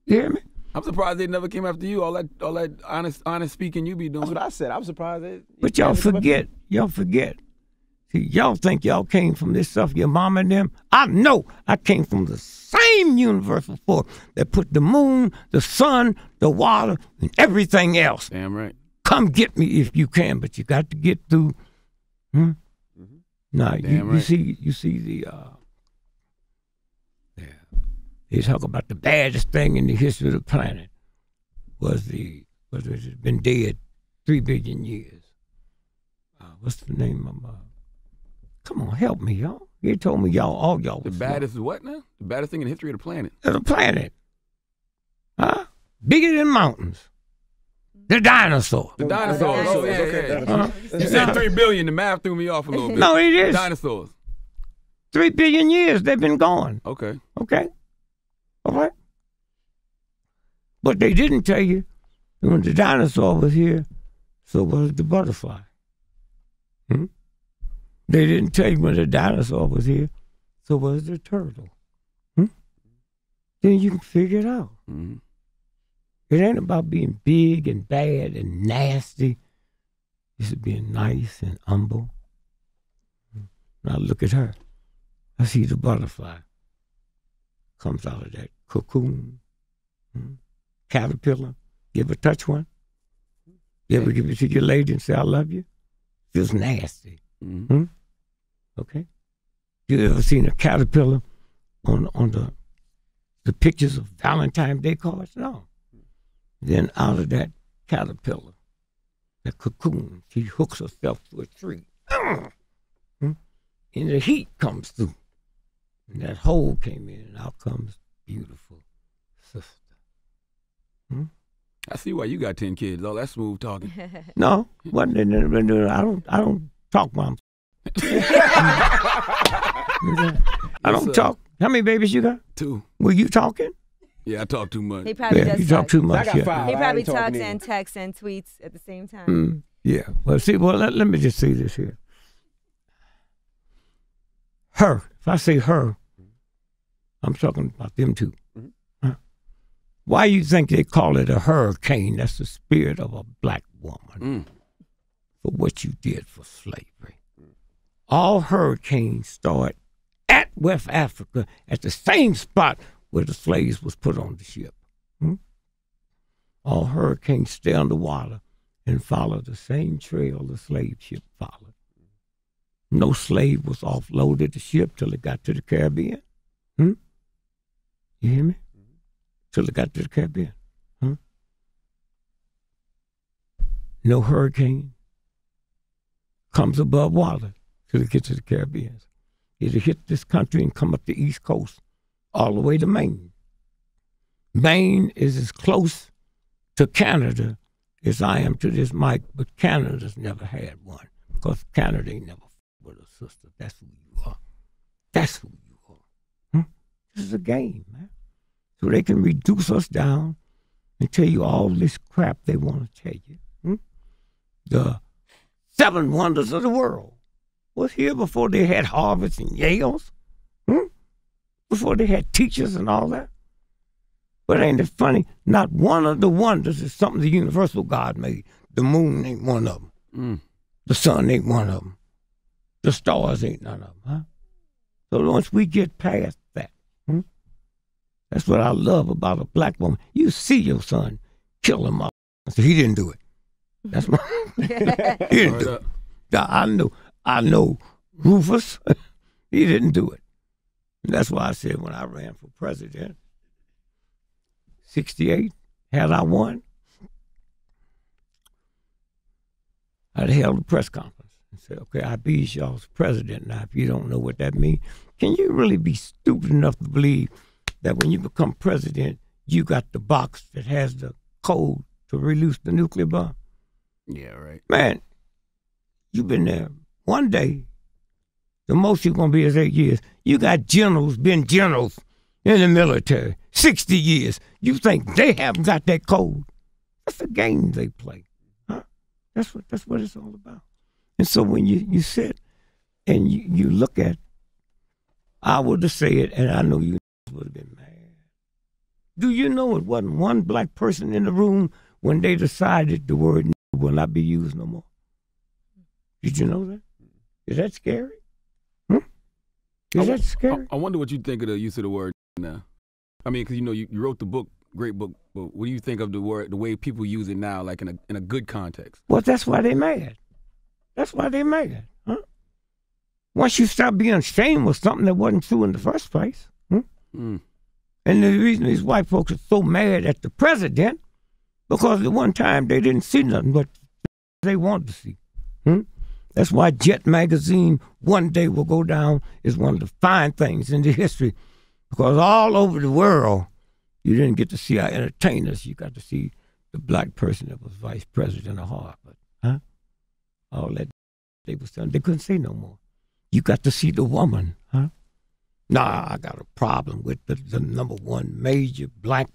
hear me? I'm surprised they never came after you. All that honest speaking you be doing. That's what I said. I'm surprised. But y'all forget. See, y'all think y'all came from this stuff, your mom and them. I know I came from the same universal force that put the moon, the sun, the water, and everything else. Damn right. Come get me if you can, but you got to get through. Now, you see the, they talk about the baddest thing in the history of the planet was it's been dead 3 billion years. What's the name of come on, help me, y'all. You told me all y'all was the baddest what now? The baddest thing in the history of the planet. Of the planet. Huh? Bigger than mountains. The dinosaur. The dinosaurs. Oh, yeah, okay. You said 3 billion. The math threw me off a little bit. No, it is. Dinosaurs. 3 billion years they've been gone. Okay. All right. But they didn't tell you when the dinosaur was here, so was the butterfly. They didn't tell you when the dinosaur was here, so was the turtle. Then you can figure it out. It ain't about being big and bad and nasty. It's being nice and humble. Now look at her. I see the butterfly. Comes out of that cocoon. Caterpillar. You ever touch one? You ever give it to your lady and say, I love you? Feels nasty. Okay? You ever seen a caterpillar on the pictures of Valentine's Day cards? No. Then out of that caterpillar, that cocoon, she hooks herself to a tree. And the heat comes through. And that hole came in, and out comes beautiful sister. I see why you got 10 kids. All that smooth talking. No, I don't talk, Mom. I don't talk. How many babies you got? 2. Were you talking? Yeah, I talk too much. He probably does you talk too much. I got 5. He I probably ain't talking talks either. and texts and tweets at the same time. Yeah. Well, let me just say this here. Her. If I say her, I'm talking about them two. Why you think they call it a hurricane? That's the spirit of a black woman for what you did for slavery. All hurricanes start at West Africa at the same spot where the slaves was put on the ship. All hurricanes stay underwater and follow the same trail the slave ship followed. No slave was offloaded the ship till it got to the Caribbean. You hear me? Till it got to the Caribbean. No hurricane comes above water till it gets to the Caribbean. It'll hit this country and come up the East Coast all the way to Maine. Maine is as close to Canada as I am to this mic, but Canada's never had one because Canada ain't never with a sister. That's who you are. That's who you are. This is a game, man. So they can reduce us down and tell you all this crap they want to tell you. The 7 wonders of the world was here before they had Harvards and Yales. Before they had teachers and all that. But ain't it funny? Not one of the wonders is something the universal God made. The moon ain't one of them. The sun ain't one of them. The stars ain't none of them, huh? So once we get past that, that's what I love about a black woman. You see your son kill him up. So he didn't do it. That's my he didn't do it. I know Rufus. He didn't do it. And that's why I said when I ran for president, 68, had I won, I'd held a press conference and said, okay, I be y'all's president now. If you don't know what that means, can you really be stupid enough to believe that when you become president, you got the box that has the code to release the nuclear bomb? Yeah, right. Man, you've been there one day. The most you're going to be is 8 years. You got generals, been generals in the military, 60 years. You think they haven't got that code? That's the game they play. Huh? That's what it's all about. And so when you sit and you look at, I would have said, and I know you would have been mad. Do you know it wasn't one black person in the room when they decided the word will not be used no more? Did you know that? Is that scary? Is that scary? I wonder what you think of the use of the word now. I mean, because you wrote the book, great book, but what do you think of the word, the way people use it now, like in a good context? Well, that's why they mad. That's why they mad. Huh? Once you stop being ashamed of something that wasn't true in the first place. And the reason these white folks are so mad at the president, because at one time they didn't see nothing but they wanted to see. That's why Jet Magazine one day will go down as one of the fine things in the history, because all over the world, you didn't get to see our entertainers. You got to see the black person that was vice president of Harvard. All that they was done. They couldn't say no more. You got to see the woman. Nah, I got a problem with the number one major black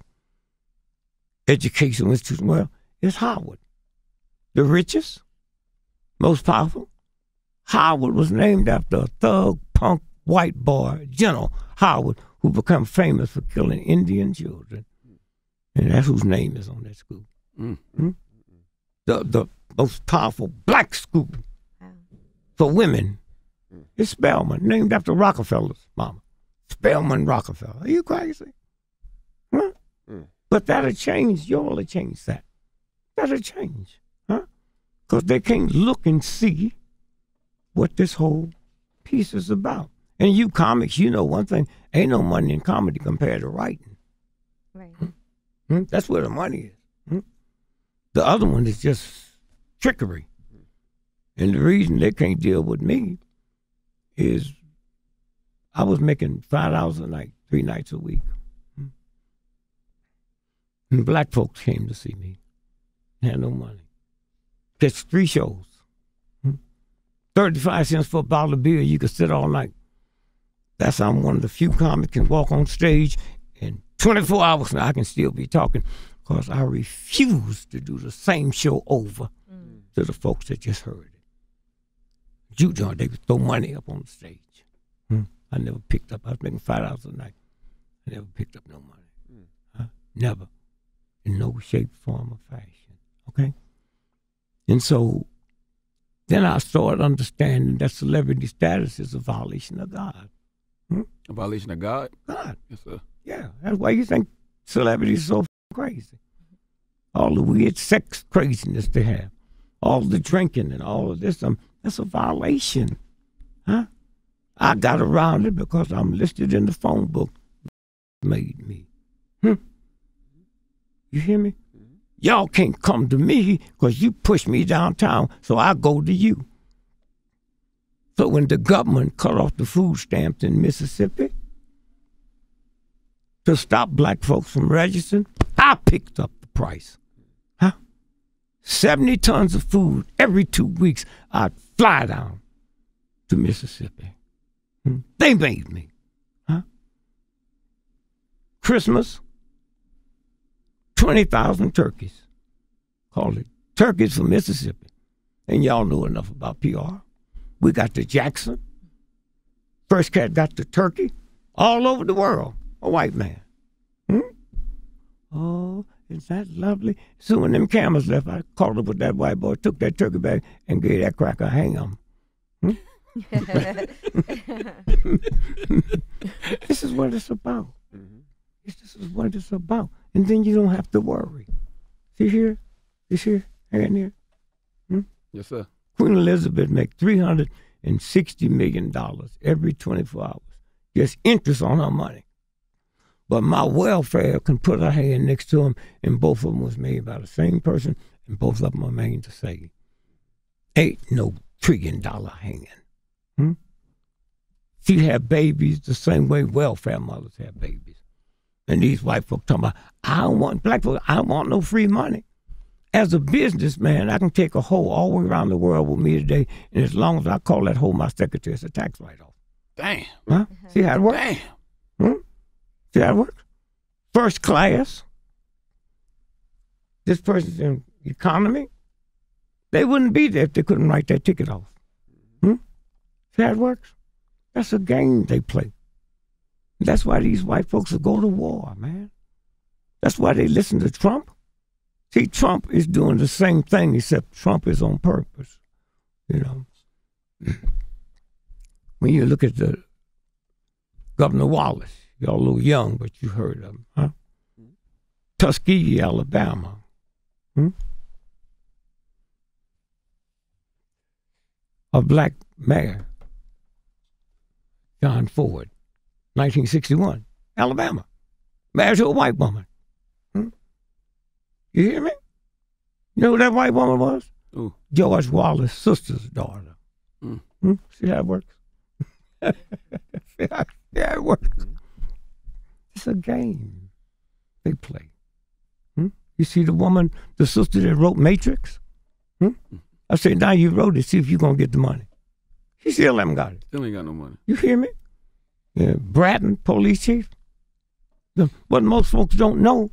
educational institution. Well, it's Howard. The richest, most powerful. Howard was named after a thug, punk, white boy, General Howard, who became famous for killing Indian children. And that's whose name is on that school. The most powerful black school for women is Spelman, named after Rockefeller's mama. Spelman Rockefeller. Are you crazy? Huh? But that'll change. Y'all will change that. That'll change. Because they can't look and see what this whole piece is about. And you comics, you know one thing, ain't no money in comedy compared to writing. Right. That's where the money is. The other one is just trickery. And the reason they can't deal with me is I was making $5 a night, 3 nights a week. And black folks came to see me. Had no money. Catch 3 shows. 35 cents for a bottle of beer, you could sit all night. That's how I'm one of the few comics can walk on stage and 24 hours now I can still be talking, because I refuse to do the same show over to the folks that just heard it. Juke joint, they would throw money up on the stage. I never picked up. I was making $5 a night. I never picked up no money. Never. In no shape, form, or fashion. Okay? And so then I started understanding that celebrity status is a violation of God. A violation of God? God. Yes, sir. Yeah. That's why you think celebrities are so crazy. All the weird sex craziness they have. All the drinking and all of this. That's a violation. I got around it because I'm listed in the phone book. Made me. You hear me? Y'all can't come to me because you push me downtown, so I go to you. So when the government cut off the food stamps in Mississippi to stop black folks from registering, I picked up the price. 70 tons of food every 2 weeks, I'd fly down to Mississippi. They made me. Christmas, 20,000 turkeys. Called it Turkeys for Mississippi. And y'all know enough about PR. We got the Jackson. First cat got the turkey. All over the world. A white man. Oh, is that lovely? So when them cameras left, I called up with that white boy, took that turkey bag, and gave that cracker a ham. This is what it's about. This is what it's about. And then you don't have to worry. See here? This here? Hang here? Yes, sir. Queen Elizabeth make $360 million every 24 hours. Just interest on her money. But my welfare can put her hand next to them, and both of them was made by the same person, and both of them are made the same. Ain't no $1 trillion hand. She had babies the same way welfare mothers have babies. And these white folks talking about, I don't want black folks, I don't want no free money. As a businessman, I can take a hoe all the way around the world with me today, and as long as I call that hoe my secretary, it's a tax write-off. Damn. Huh? See how it works? Damn. See how it works? First class. This person's in economy. They wouldn't be there if they couldn't write that ticket off. See how it works? That's a game they play. That's why these white folks will go to war, man. That's why they listen to Trump. See, Trump is doing the same thing, except Trump is on purpose. You know, when you look at the Governor Wallace, y'all a little young, but you heard of him, huh? Tuskegee, Alabama. A black mayor, John Ford, 1961, Alabama, married to a white woman. You hear me? You know who that white woman was? Ooh. George Wallace's sister's daughter. See how it works? See how it works? It's a game they play. You see the woman, the sister that wrote Matrix? I said, now you wrote it, see if you're going to get the money. She still haven't got it. Still ain't got no money. You hear me? Yeah, Bratton, police chief. What most folks don't know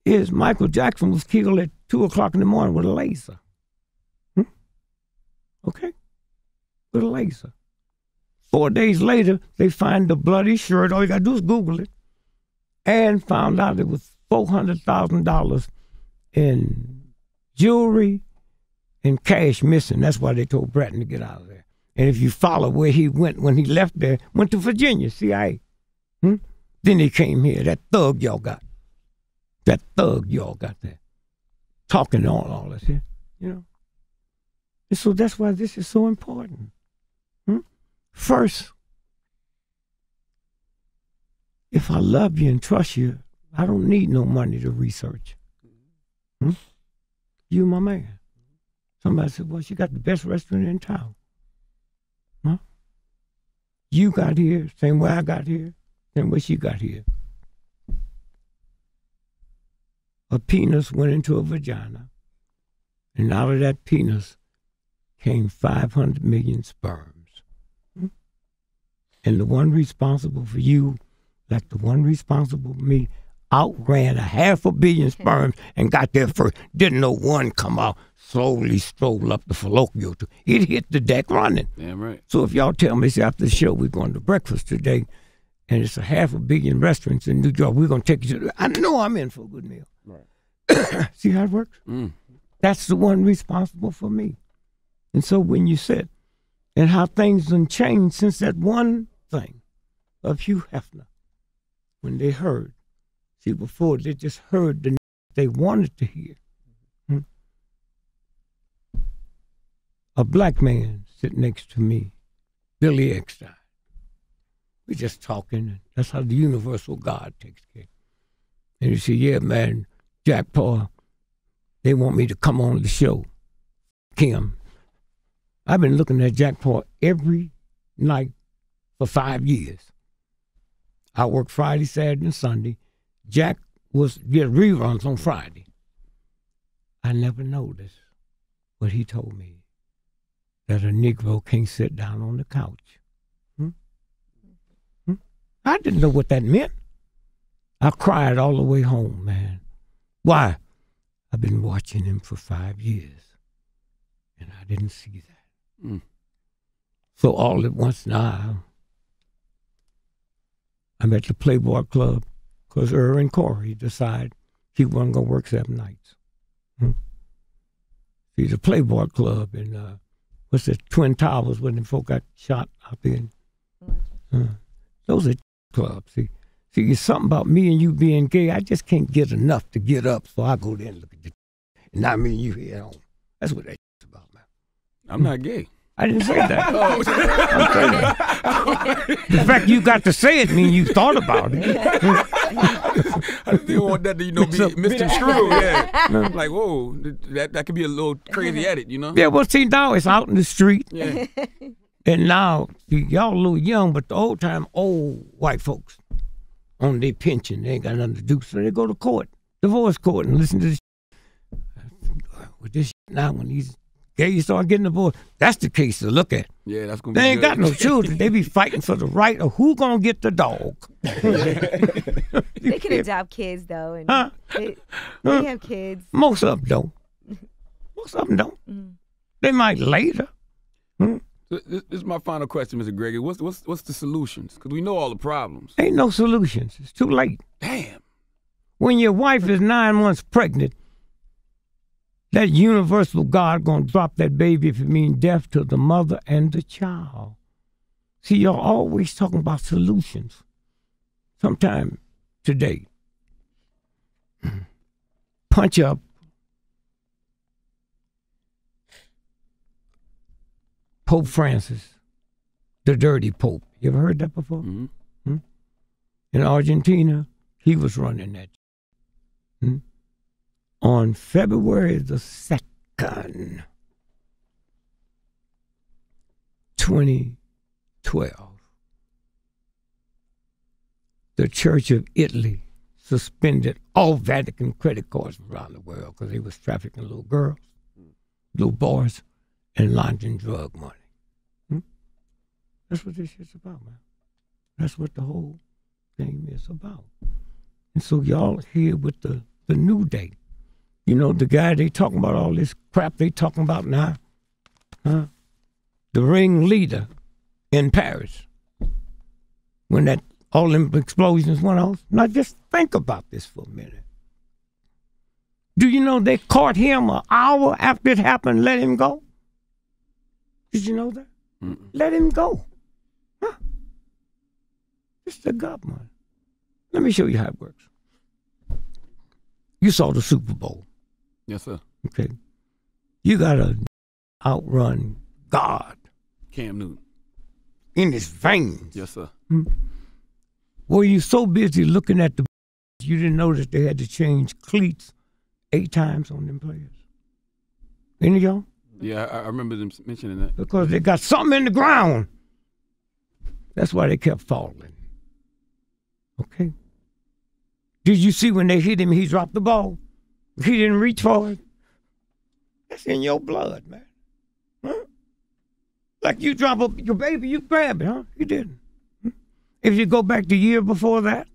is Michael Jackson was killed at 2 o'clock in the morning with a laser. Okay? With a laser. 4 days later, they find the bloody shirt. All you got to do is Google it. And found out it was $400,000 in jewelry and cash missing. That's why they told Bratton to get out of there. And if you follow where he went when he left there, went to Virginia, CIA. Then he came here. That thug y'all got. That thug y'all got there. Talking on all this here, you know. And so that's why this is so important. First, if I love you and trust you, I don't need no money to research. You my man. Somebody said, well, she got the best restaurant in town. You got here, same way I got here, same way she got here. A penis went into a vagina, and out of that penis came 500 million sperms. And the one responsible for you, like the one responsible for me, outran 500 million sperms and got there first. Didn't know one come out, slowly stroll up the fallopian tube. It hit the deck running. Damn right. So if y'all tell me, after the show, we're going to breakfast today, and it's 500 million restaurants in New York, we're going to take you to I know I'm in for a good meal. Right. See how it works? That's the one responsible for me. And so when you sit, and how things done changed since that one thing of Hugh Hefner, when they heard. See, before they just heard the they wanted to hear. A black man sitting next to me, Billy Eckstein. We just talking. That's how the universal God takes care. And he said, yeah, man, Jack Paul, they want me to come on the show. Kim, I've been looking at Jack Paul every night for 5 years. I work Friday, Saturday, and Sunday. Jack was get reruns on Friday. I never noticed what he told me, that a Negro can't sit down on the couch. I didn't know what that meant. I cried all the way home, man. Why? I've been watching him for 5 years, and I didn't see that. So all at once now, I'm at the Playboy Club because Earl and Corey decided he wasn't going to work 7 nights. See, the Playboy Club in what's the Twin Towers when the folk got shot out there. Those are clubs. See, it's something about me and you being gay. I just can't get enough to get up, so I go there and look at the and not me and you here at home. That's what that's about, man. I'm not gay. I didn't say that. The fact you got to say it means you thought about it. I didn't want that to, be misconstrued. Yeah. Like, whoa, that could be a little crazy at it, Yeah, well, see, now it's out in the street. Yeah. And now, see, y'all a little young, but the old white folks on their pension, they ain't got nothing to do, so they go to court, divorce court, and listen to this. With this now, when these gays start getting divorced, that's the case to look at. Yeah, that's gonna be They ain't good. got no children. They be fighting for the right of who gonna get the dog. They can adopt kids though, and they have kids. Most of them don't. Most of them don't. They might later. This is my final question, Mr. Gregory. What's the solutions? Because we know all the problems. Ain't no solutions. It's too late. Damn. When your wife is 9 months pregnant, that universal God gonna drop that baby if it means death to the mother and the child. See, y'all always talking about solutions. Sometime today, punch up Pope Francis, the dirty Pope. You ever heard that before? Mm-hmm. In Argentina, he was running that. On February the 2nd, 2012, the Church of Italy suspended all Vatican credit cards around the world because they was trafficking little girls, little boys, and laundering drug money. That's what this shit's about, man. That's what the whole thing is about. And so y'all here with the new day. You know, the guy they talking about all this crap they talking about now, the ringleader in Paris, when all them explosions went off. Now just think about this for a minute. Do you know they caught him an hour after it happened, let him go? Did you know that? Mm-mm. Let him go. It's the government. Let me show you how it works. You saw the Super Bowl. Yes, sir. Okay. You got to outrun God Cam Newton. in his veins. Yes, sir. Were you so busy looking at the you didn't notice they had to change cleats 8 times on them players? Any of y'all? Yeah, I remember them mentioning that. Because they got something in the ground. That's why they kept falling. Okay. Did you see when they hit him, he dropped the ball? He didn't reach for it. That's in your blood, man. Huh? Like you drop your baby, you grab it, huh? You didn't. If you go back the year before that,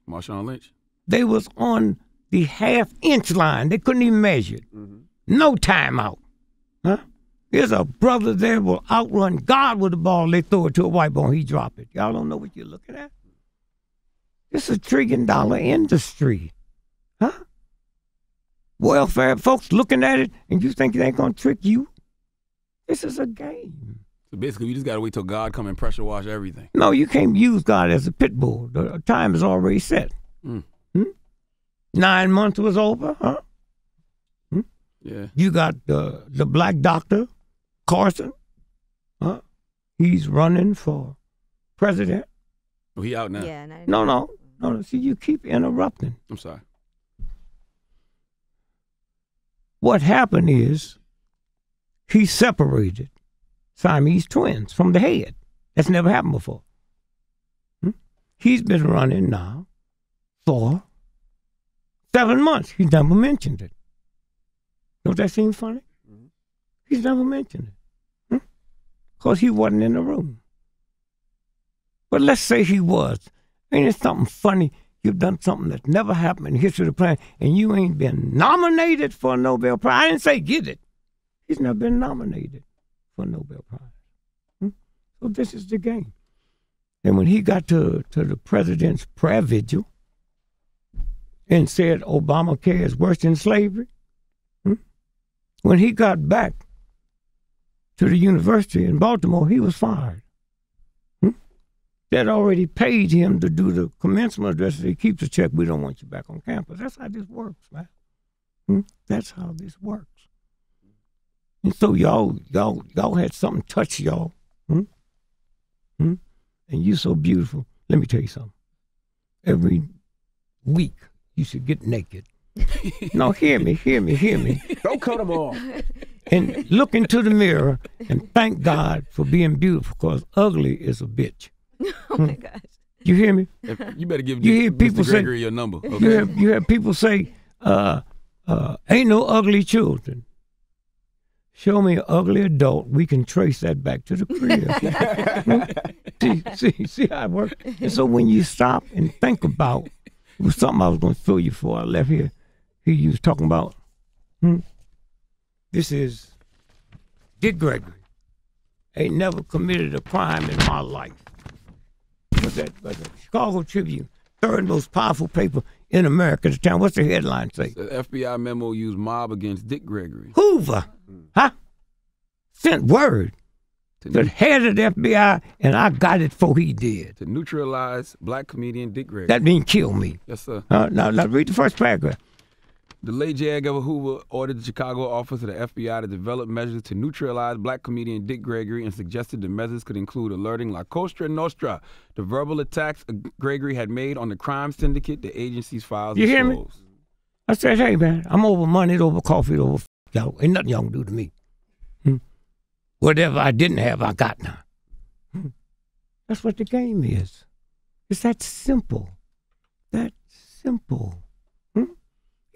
Marshawn Lynch. they was on the half-inch line. They couldn't even measure it. No timeout. Huh? Here's a brother there will outrun God with the ball. They throw it to a white ball, he drop it. Y'all don't know what you're looking at? It's $1 trillion industry. Huh? Welfare folks looking at it, and you think they ain't going to trick you? This is a game. So basically, we just got to wait till God come and pressure wash everything. No, you can't use God as a pit bull. The time is already set. 9 months was over, huh? Yeah. You got the black doctor, Carson. Huh? He's running for president. Oh, he out now. Yeah. No. See, you keep interrupting. I'm sorry. What happened is he separated Siamese twins from the head. That's never happened before. He's been running now for 7 months. He's never mentioned it. Don't that seem funny? He's never mentioned it. Because he wasn't in the room. But let's say he was. Ain't it something funny? You've done something that's never happened in the history of the planet, and you ain't been nominated for a Nobel Prize. I didn't say get it. He's never been nominated for a Nobel Prize. So this is the game. And when he got to the president's prayer vigil and said Obamacare is worse than slavery, when he got back, to the university in Baltimore, he was fired. They'd already paid him to do the commencement address. He keeps a check. We don't want you back on campus. That's how this works, man. That's how this works. And so y'all had something touch y'all. And you so beautiful. Let me tell you something. Every week you should get naked. No, hear me. Don't cut them off. And look into the mirror and thank God for being beautiful, because ugly is a bitch. Oh my gosh. You hear me? You better give You hear people Mr. Gregory your number. Okay? You have people say, ain't no ugly children. Show me an ugly adult, we can trace that back to the crib. See how it works? And so when you stop and think about, it was something I was going to show you before I left here. He was talking about, this is Dick Gregory. Ain't never committed a crime in my life. What's that? Chicago Tribune, third most powerful paper in America at the time. What's the headline say? The FBI memo used mob against Dick Gregory. Hoover, sent word to the head of the FBI, and I got it before he did. To neutralize black comedian Dick Gregory. That means kill me. Yes, sir. Now read the first paragraph. The late J. Edgar Hoover ordered the Chicago office of the FBI to develop measures to neutralize black comedian Dick Gregory and suggested the measures could include alerting La Cosa Nostra to verbal attacks Gregory had made on the crime syndicate the agency's files You hear me? disclosed. I said, hey, man, I'm over money, over coffee, over y'all. Ain't nothing y'all can do to me. Whatever I didn't have, I got now. That's what the game is. It's that simple. That simple.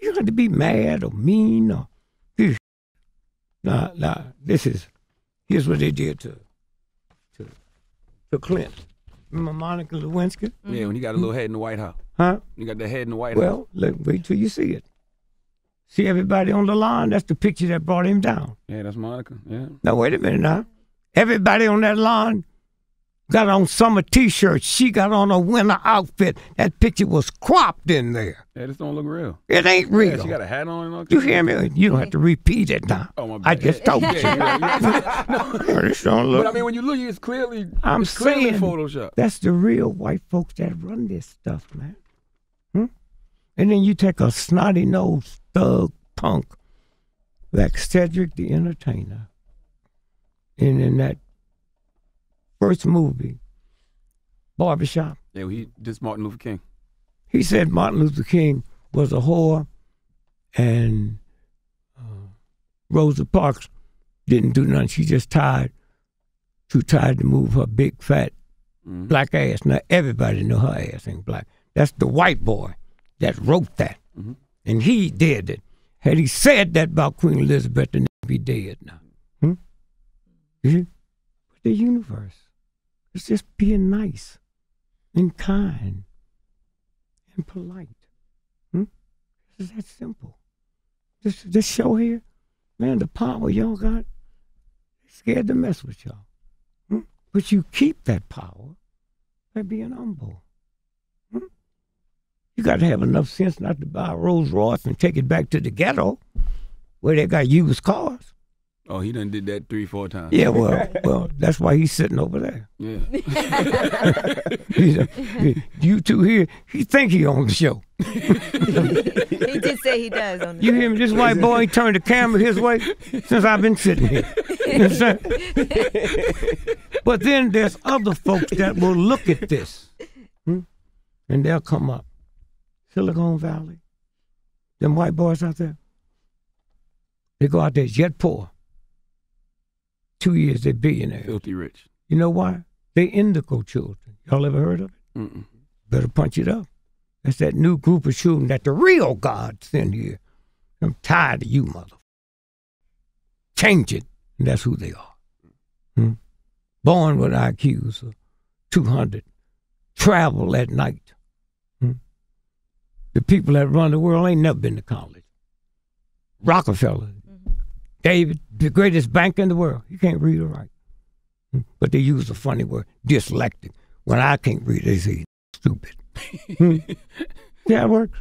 You don't have to be mad or mean or this. Now, here's what they did to Clinton. Remember Monica Lewinsky? Yeah, when he got a little head in the White House. Huh? You got the head in the White House. Well, wait till you see it. See everybody on the line? That's the picture that brought him down. Yeah, that's Monica. Yeah. Now, wait a minute now. Everybody on that line got on summer T-shirts. She got on a winter outfit. That picture was cropped in there. Yeah, this don't look real. It ain't real. Yeah, she got a hat on and all. You hear me? You don't have to repeat it now. Oh, my bad. I just told you. This don't look. But I mean, when you look, it's clearly, I'm it's clearly saying Photoshop. That's the real white folks that run this stuff, man. And then you take a snotty-nosed thug punk like Cedric the Entertainer, and in that first movie, Barbershop, Yeah, he dissed Martin Luther King. he said Martin Luther King was a whore, and Rosa Parks didn't do nothing. She just too tired to move her big fat black ass. Now everybody know her ass ain't black. That's the white boy that wrote that, and he did it. Had he said that about Queen Elizabeth, then he'd be dead now. But the universe is just being nice and kind and polite. It's that simple. This show here, man, the power y'all got, scared to mess with y'all. But you keep that power by being humble. You got to have enough sense not to buy a Rolls Royce and take it back to the ghetto where they got used cars. Oh, he done did that 3-4 times. Yeah, well, that's why he's sitting over there. Yeah. You two here, he think he on the show. He did say he does on the You hear me? This white boy ain't turned the camera his way since I've been sitting here. You understand? But then there's other folks that will look at this, and they'll come up. Silicon Valley, them white boys out there, they go out there jet poor. 2 years they're billionaires. Filthy rich. You know why? They indigo children. Y'all ever heard of it? Mm-mm. Better punch it up. That's that new group of children that the real God sent here. I'm tired of you, mother. Change it, and that's who they are. Born with IQs of 200, travel at night. The people that run the world ain't never been to college. Rockefeller, David, the greatest banker in the world, he can't read or write. But they use a funny word, dyslexic. When I can't read, they say stupid. See how it works?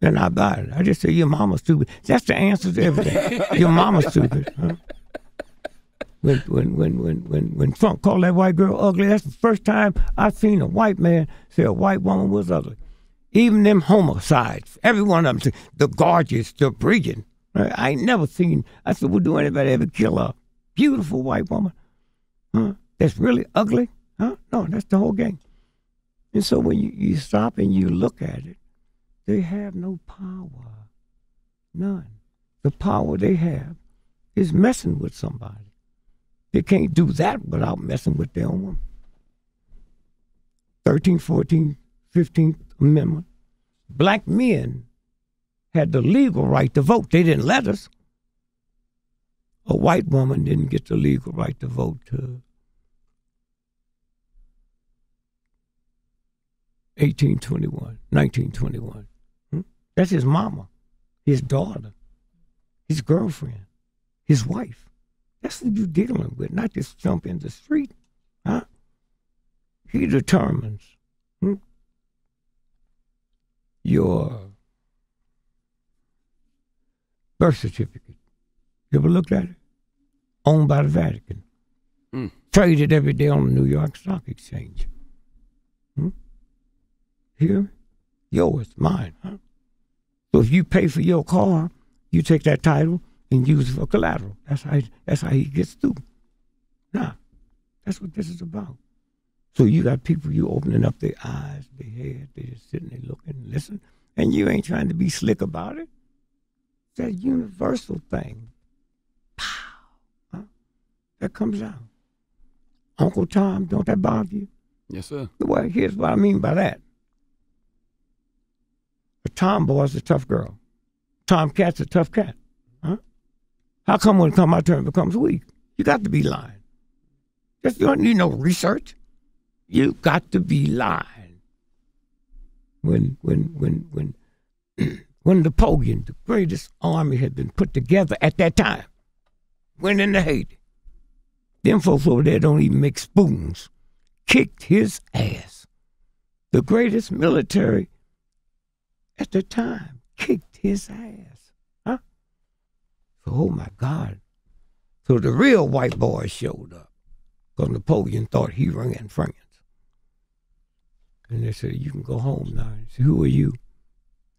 And I buy it. I just say your mama's stupid. That's the answer to everything. Your mama's stupid. When Trump called that white girl ugly, that's the first time I've seen a white man say a white woman was ugly. Even them homicides, every one of them, the gorgeous, the brilliant. I ain't never seen, I said, would do anybody ever kill a beautiful white woman? Huh? That's really ugly? Huh? No, that's the whole game. And so when you stop and you look at it, they have no power. None. The power they have is messing with somebody. They can't do that without messing with their own woman. 13th, 14th, 15th Amendment. Black men had the legal right to vote. They didn't let us. A white woman didn't get the legal right to vote till 1921. That's his mama, his daughter, his girlfriend, his wife. That's what you're dealing with, not just jump in the street. Huh? He determines your birth certificate. You ever looked at it? Owned by the Vatican. Traded every day on the New York Stock Exchange. Hear me? Yours, mine. Huh? So if you pay for your car, you take that title and use it for collateral. That's how he gets through. Nah, that's what this is about. So you got people, you opening up their eyes, their head, they just sitting there looking, listening, and you ain't trying to be slick about it. It's that universal thing. Pow! Huh? That comes out. Uncle Tom, don't that bother you? Yes, sir. Well, here's what I mean by that. A tomboy's a tough girl. Tomcat's a tough cat. Huh? How come when it comes my turn it becomes weak? You got to be lying. You don't need no research. You got to be lying. When Napoleon, the greatest army had been put together at that time, went into Haiti. Them folks over there don't even make spoons. Kicked his ass. The greatest military at the time kicked his ass. Huh? So, oh my God. So the real white boys showed up because Napoleon thought he ran France. And they said, you can go home now. He said, who are you?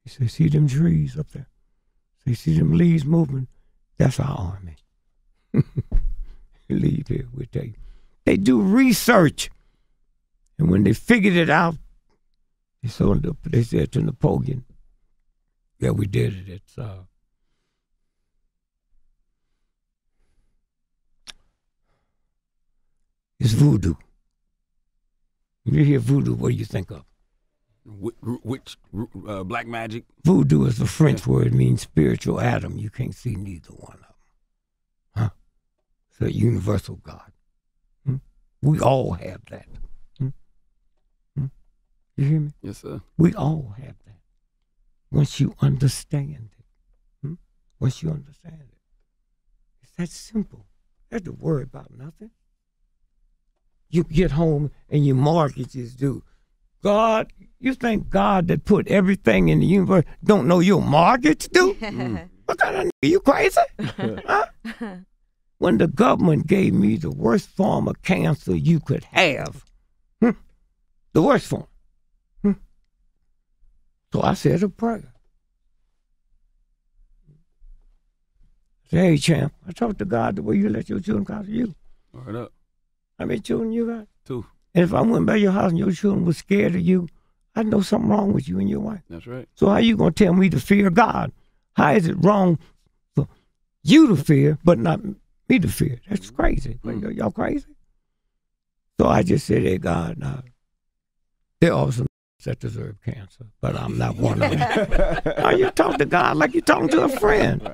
He said, see them trees up there? They see them leaves moving? That's our army. Leave here, we'll tell you. They do research. And when they figured it out, they said to Napoleon, yeah, we did it. It's voodoo. When you hear voodoo, what do you think of? Which black magic? Voodoo is a French word. It means spiritual Adam. You can't see neither one of them. Huh? It's a universal God. We all have that. You hear me? Yes, sir. We all have that. Once you understand it. Once you understand it. It's that simple. You have to worry about nothing. You get home and your mortgages due. God, you think God that put everything in the universe don't know your mortgage due? What kind of you crazy? Huh? When the government gave me the worst form of cancer you could have, the worst form. So I said a prayer. I said, hey, champ, I talked to God the way you let your children come to you. Word up. How many children you got? 2. And if I went by your house and your children were scared of you, I'd know something wrong with you and your wife. That's right. So how you going to tell me to fear God? How is it wrong for you to fear, but not me to fear? That's crazy. Y'all crazy? So I just said, hey, God, now, there are some that deserve cancer, but I'm not one of them. Now you talk to God like you're talking to a friend.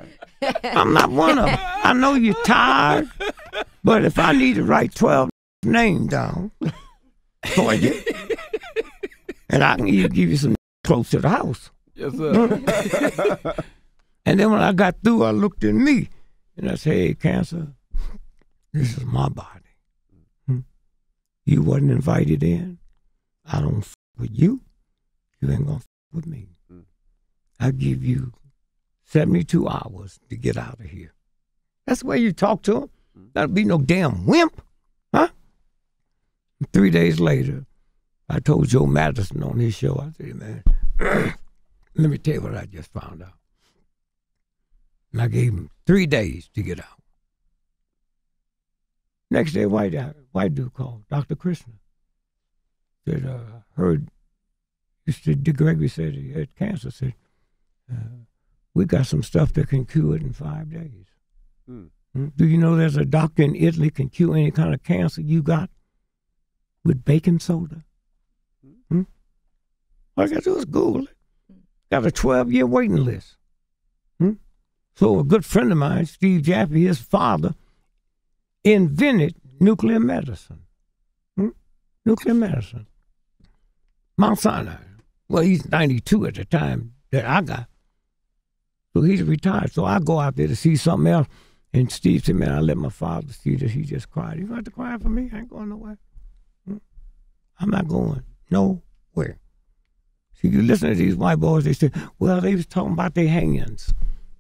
I'm not one of them. I know you're tired, but if I need to write 12 names down for you, and I can even give you some close to the house. Yes, sir. And then when I got through, I looked at me, and I said, hey, cancer, this is my body. You wasn't invited in. I don't f with you. You ain't gonna f with me. I give you 72 hours to get out of here. That's the way you talk to him. That'll be no damn wimp, huh? 3 days later, I told Joe Madison on his show, I said, man, let me tell you what I just found out. And I gave him 3 days to get out. Next day, white dude called, Dr. Krishna. Said, heard, Gregory said he had cancer. Said, we got some stuff that can cure it in 5 days. Do you know there's a doctor in Italy can cure any kind of cancer you got with baking soda? All I got to do is Google it. Got a 12-year waiting list. So a good friend of mine, Steve Jaffe, his father, invented nuclear medicine. Nuclear medicine. Mount Sinai. Well, he's 92 at the time that I got. So he's retired. So I go out there to see something else. And Steve said, man, I let my father see that he just cried. You got to cry for me? I ain't going nowhere. I'm not going nowhere. See, you listen to these white boys, they say, well, they was talking about their hands.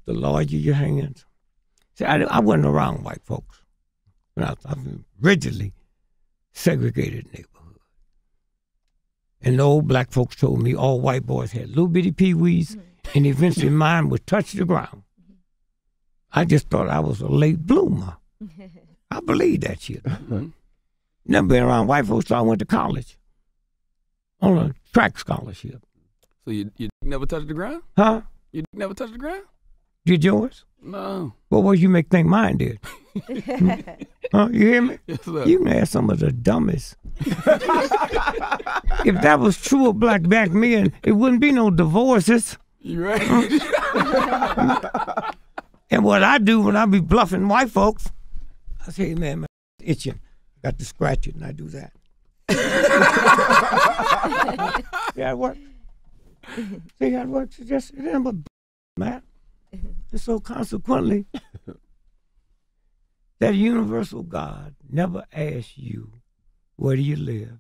The larger your hands. See, I wasn't around white folks. I was in rigidly segregated neighborhood. And the old black folks told me all white boys had little bitty peewees, and eventually mine would touch the ground. I just thought I was a late bloomer. I believe that shit. Never been around white folks, so I went to college on a track scholarship. So you never touched the ground? Huh? You never touched the ground? Did yours? No. Well, what you make think mine did? Huh? You hear me? Yes, sir. You can ask some of the dumbest. If that was true of black men, it wouldn't be no divorces. You right? And what I do when I be bluffing white folks, I say, man, my itching. I got to scratch it, and I do that. See how it works? See how it works? It ain't but man. And so consequently, that universal God never asks you, where do you live?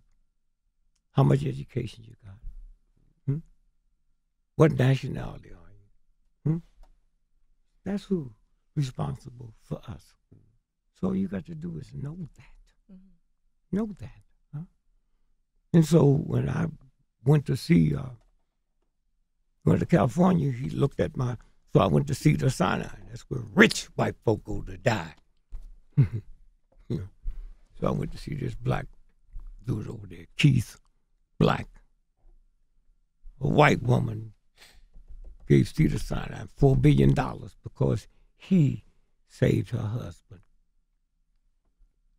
How much education you got? What nationality are you? That's who's responsible for us. So all you got to do is know that. Know that. Huh? And so when I went to see, went to California, he looked at so I went to see the Sinai. That's where rich white folk go to die. So I went to see this black dude over there, Keith Black. A white woman gave Cedar Sinai $4 billion because he saved her husband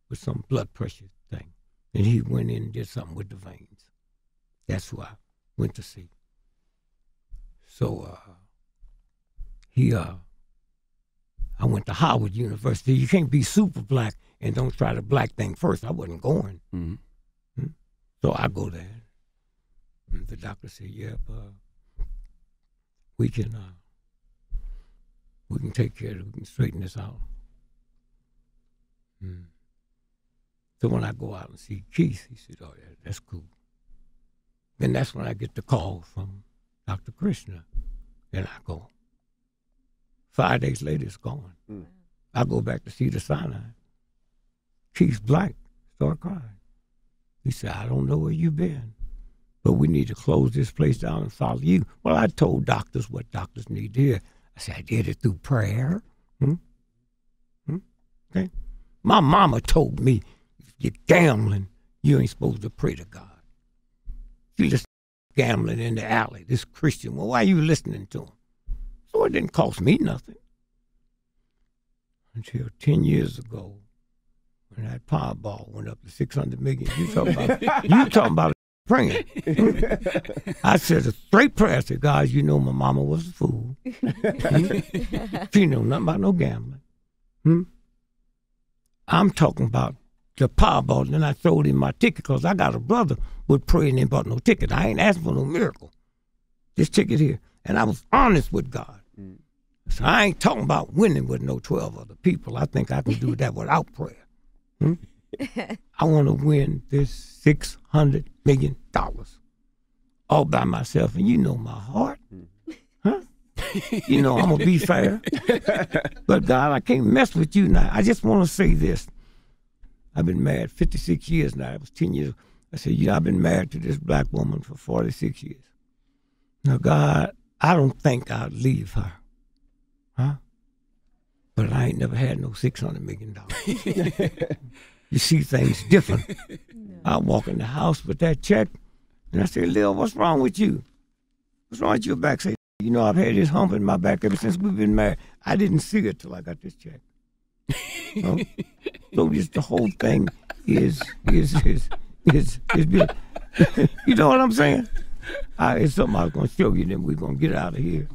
with some blood pressure thing. And he went in and did something with the veins. That's who I went to see. So I went to Howard University. You can't be super black and don't try the black thing first. I wasn't going. So I go there. And the doctor said, yeah, we can take care of it. We can straighten this out. So when I go out and see Keith, he said, oh, yeah, that's cool. Then that's when I get the call from Dr. Krishna. Then I go. 5 days later, it's gone. I go back to see the Sinai. Keith Black started crying. He said, I don't know where you've been, but we need to close this place down and follow you. Well, I told doctors what doctors need to hear. I said, I did it through prayer. Okay. My mama told me, if you're gambling, you ain't supposed to pray to God. You listen to gambling in the alley, this Christian, well, why are you listening to him? So it didn't cost me nothing. Until 10 years ago, when that Powerball went up to 600 million, you talking about praying. I said a straight prayer. I said, God, you know my mama was a fool. She knew nothing about no gambling. I'm talking about the Powerball, and then I throwed in my ticket because I got a brother would pray and ain't bought no ticket. I ain't asking for no miracle. This ticket here. And I was honest with God. So I ain't talking about winning with no 12 other people. I think I can do that without prayer. I want to win this $600 million all by myself. And you know my heart. Huh? You know, I'm going to be fair. But God, I can't mess with you now. I just want to say this. I've been married 56 years now. It was 10 years. I said, I've been married to this black woman for 46 years. Now, God, I don't think I'll leave her. Huh? But I ain't never had no $600 million. You see things different. I walk in the house with that check, and I say, Lil, what's wrong with you? What's wrong with your back? Say, I've had this hump in my back ever since we've been married. I didn't see it till I got this check. So just the whole thing is good. You know what I'm saying? It's something I was going to show you, then we're going to get out of here.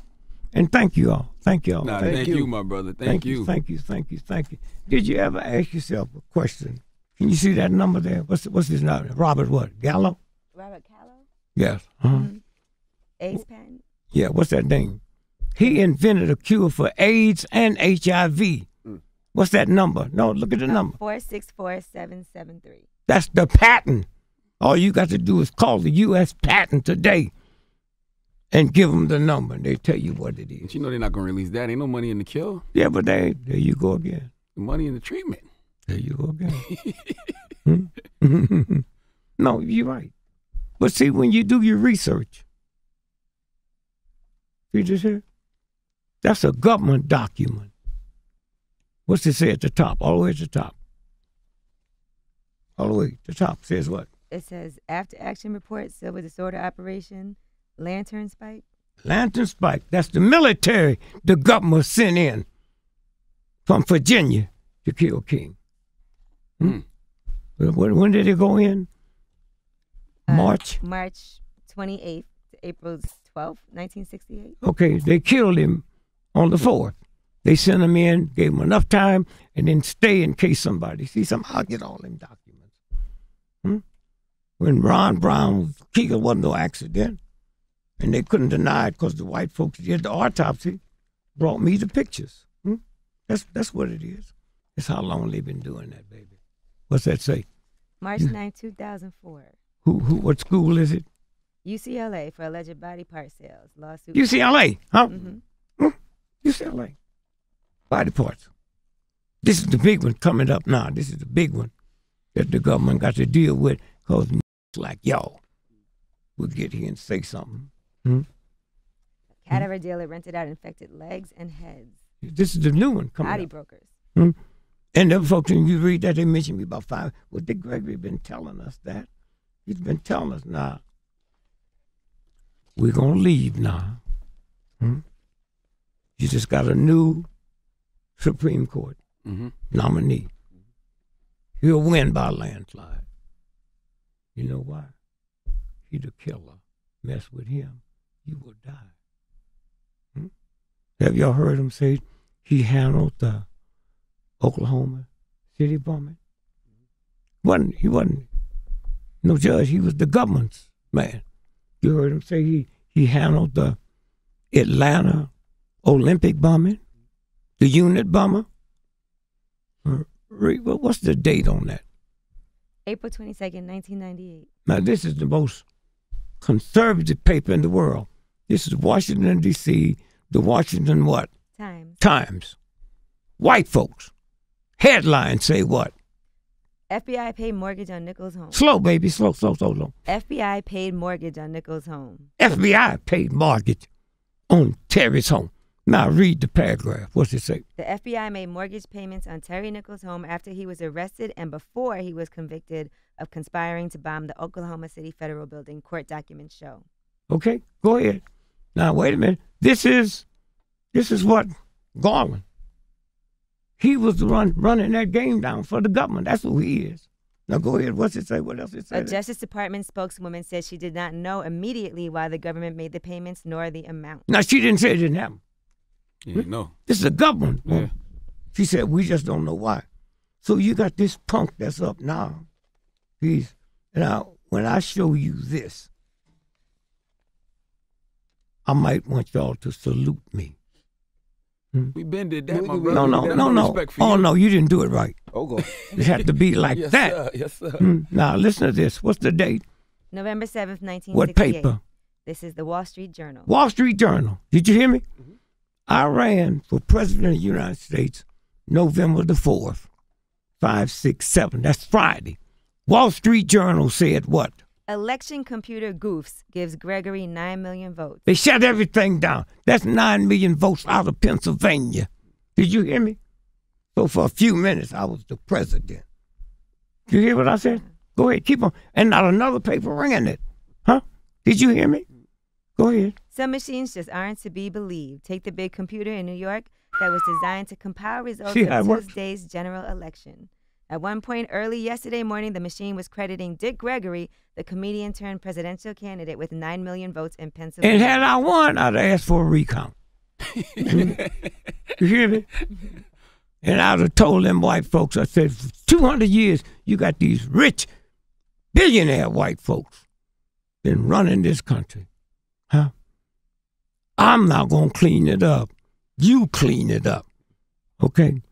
And thank you all. Thank you all. Nah, thank you, my brother. Thank you. Thank you. Did you ever ask yourself a question? Can you see that number there? What's his name? Robert what? Gallo? Robert Callow? Yes. Mm-hmm. AIDS patent? Yeah, what's that name? He invented a cure for AIDS and HIV. What's that number? No, look at the number. 464773. That's the patent. All you got to do is call the U.S. patent today and give them the number, and they tell you what it is. But you know they're not going to release that. Ain't no money in the kill. Yeah, but there you go again. The money in the treatment. There you go again. No, you're right. But see, when you do your research, see this here? That's a government document. What's it say at the top? All the way at the top. All the way at the top says what? It says, after action report, silver disorder operation, lantern spike. Lantern spike. That's the military the government sent in from Virginia to kill King. When did it go in? March 28th to April 12th, 1968. Okay, they killed him on the 4th. They sent him in, gave him enough time, and then stay in case somebody see something. I'll get all them documents. When Ron Brown was killed, wasn't no accident, and they couldn't deny it because the white folks did the autopsy, brought me the pictures. That's what it is. That's how long they've been doing that, baby. What's that say? March 9, 2004. What school is it? UCLA for alleged body part sales. Lawsuit. UCLA, huh? Mm-hmm. UCLA. Body parts. This is the big one coming up now. This is the big one that the government got to deal with because like y'all will get here and say something. Cadaver dealer rented out infected legs and heads. This is the new one coming Body up. brokers. And them folks, when you read that, they mentioned me about 5. Well, Dick Gregory been telling us that. He's been telling us now. We're going to leave now. You just got a new Supreme Court nominee. He'll win by a landslide. You know why? He the killer. Mess with him, you will die. Have y'all heard him say he handled the Oklahoma City bombing? He wasn't no judge. He was the government's man. You heard him say he handled the Atlanta Olympic bombing, the unit bomber. What's the date on that? April 22nd, 1998. Now, this is the most conservative paper in the world. This is Washington, D.C., the Washington what? Times. White folks. Headlines say what? FBI paid mortgage on Nichols' home. Slow, baby, slow. FBI paid mortgage on Nichols' home. FBI paid mortgage on Terry's home. Now read the paragraph. What's it say? The FBI made mortgage payments on Terry Nichols' home after he was arrested and before he was convicted of conspiring to bomb the Oklahoma City Federal Building, court documents show. Okay, go ahead. Now, wait a minute. This is what? Garland. He was the one running that game down for the government. That's who he is. Now, go ahead. What's it say? What else it say? A Justice Department spokeswoman said she did not know immediately why the government made the payments nor the amount. Now, she didn't say it didn't happen. Yeah, no. This is the government. Yeah. She said, we just don't know why. So you got this punk that's up now. Now, when I show you this, I might want y'all to salute me. We been did that, my brother. No. Oh, no, you didn't do it right. Oh, It had to be like Yes, that. sir. Yes, sir. Now, listen to this. What's the date? November 7th, 1968. What paper? This is the Wall Street Journal. Wall Street Journal. Did you hear me? I ran for president of the United States November the 4th, 5, 6, 7. That's Friday. Wall Street Journal said what? Election computer goofs gives Gregory 9 million votes. They shut everything down. That's 9 million votes out of Pennsylvania. Did you hear me? So for a few minutes, I was the president. Did you hear what I said? Go ahead, keep on. And not another paper ringing it. Huh? Did you hear me? Go ahead. Some machines just aren't to be believed. Take the big computer in New York that was designed to compile results of Tuesday's general election. At one point early yesterday morning, the machine was crediting Dick Gregory, the comedian turned presidential candidate, with 9 million votes in Pennsylvania. And had I won, I'd ask for a recount. You hear me? And I'd have told them white folks, I said, for 200 years, you got these rich, billionaire white folks been running this country. Huh? I'm not going to clean it up. You clean it up. Okay?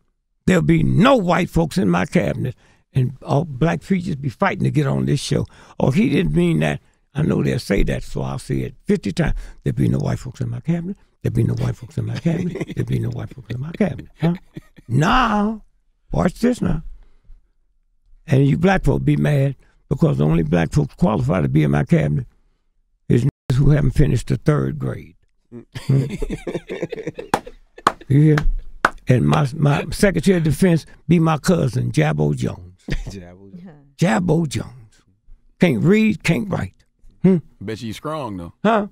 There'll be no white folks in my cabinet, and all black preachers be fighting to get on this show. Oh, he didn't mean that. I know they'll say that, so I'll say it 50 times. There'll be no white folks in my cabinet. There'll be no white folks in my cabinet. There'll be no white folks in my cabinet. Huh? Now, watch this now. And you black folks be mad because the only black folks qualified to be in my cabinet is who haven't finished the 3rd grade. You hear? And my Secretary of Defense be my cousin, Jabbo Jones. Jabbo Jones. Can't read, can't write. I bet you he's strong, though. Huh?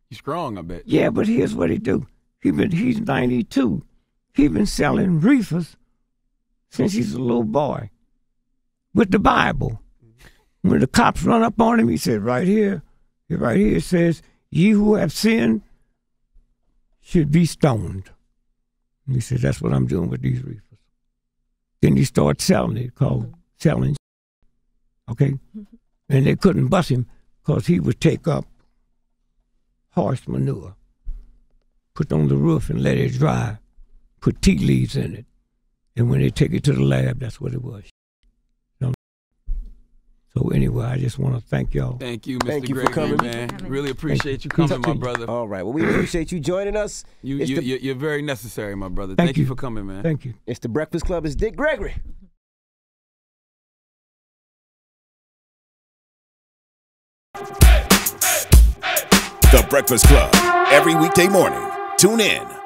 He's strong, I bet. Yeah, but here's what he do. He's 92. He been selling reefers since he's a little boy with the Bible. When the cops run up on him, he said, right here it says, ye who have sinned should be stoned. And he said, that's what I'm doing with these reefers. Then he started selling it, called selling. Okay? And they couldn't bust him because he would take up horse manure, put on the roof and let it dry, put tea leaves in it. And when they take it to the lab, that's what it was. So anyway, I just want to thank y'all. Thank you, Mr. Thank you for Gregory, coming. man. Really appreciate you coming, my brother. All right. Well, we appreciate you joining us. You're very necessary, my brother. Thank Thank you for coming, man. Thank you. It's the Breakfast Club. It's Dick Gregory. The Breakfast Club. Every weekday morning. Tune in.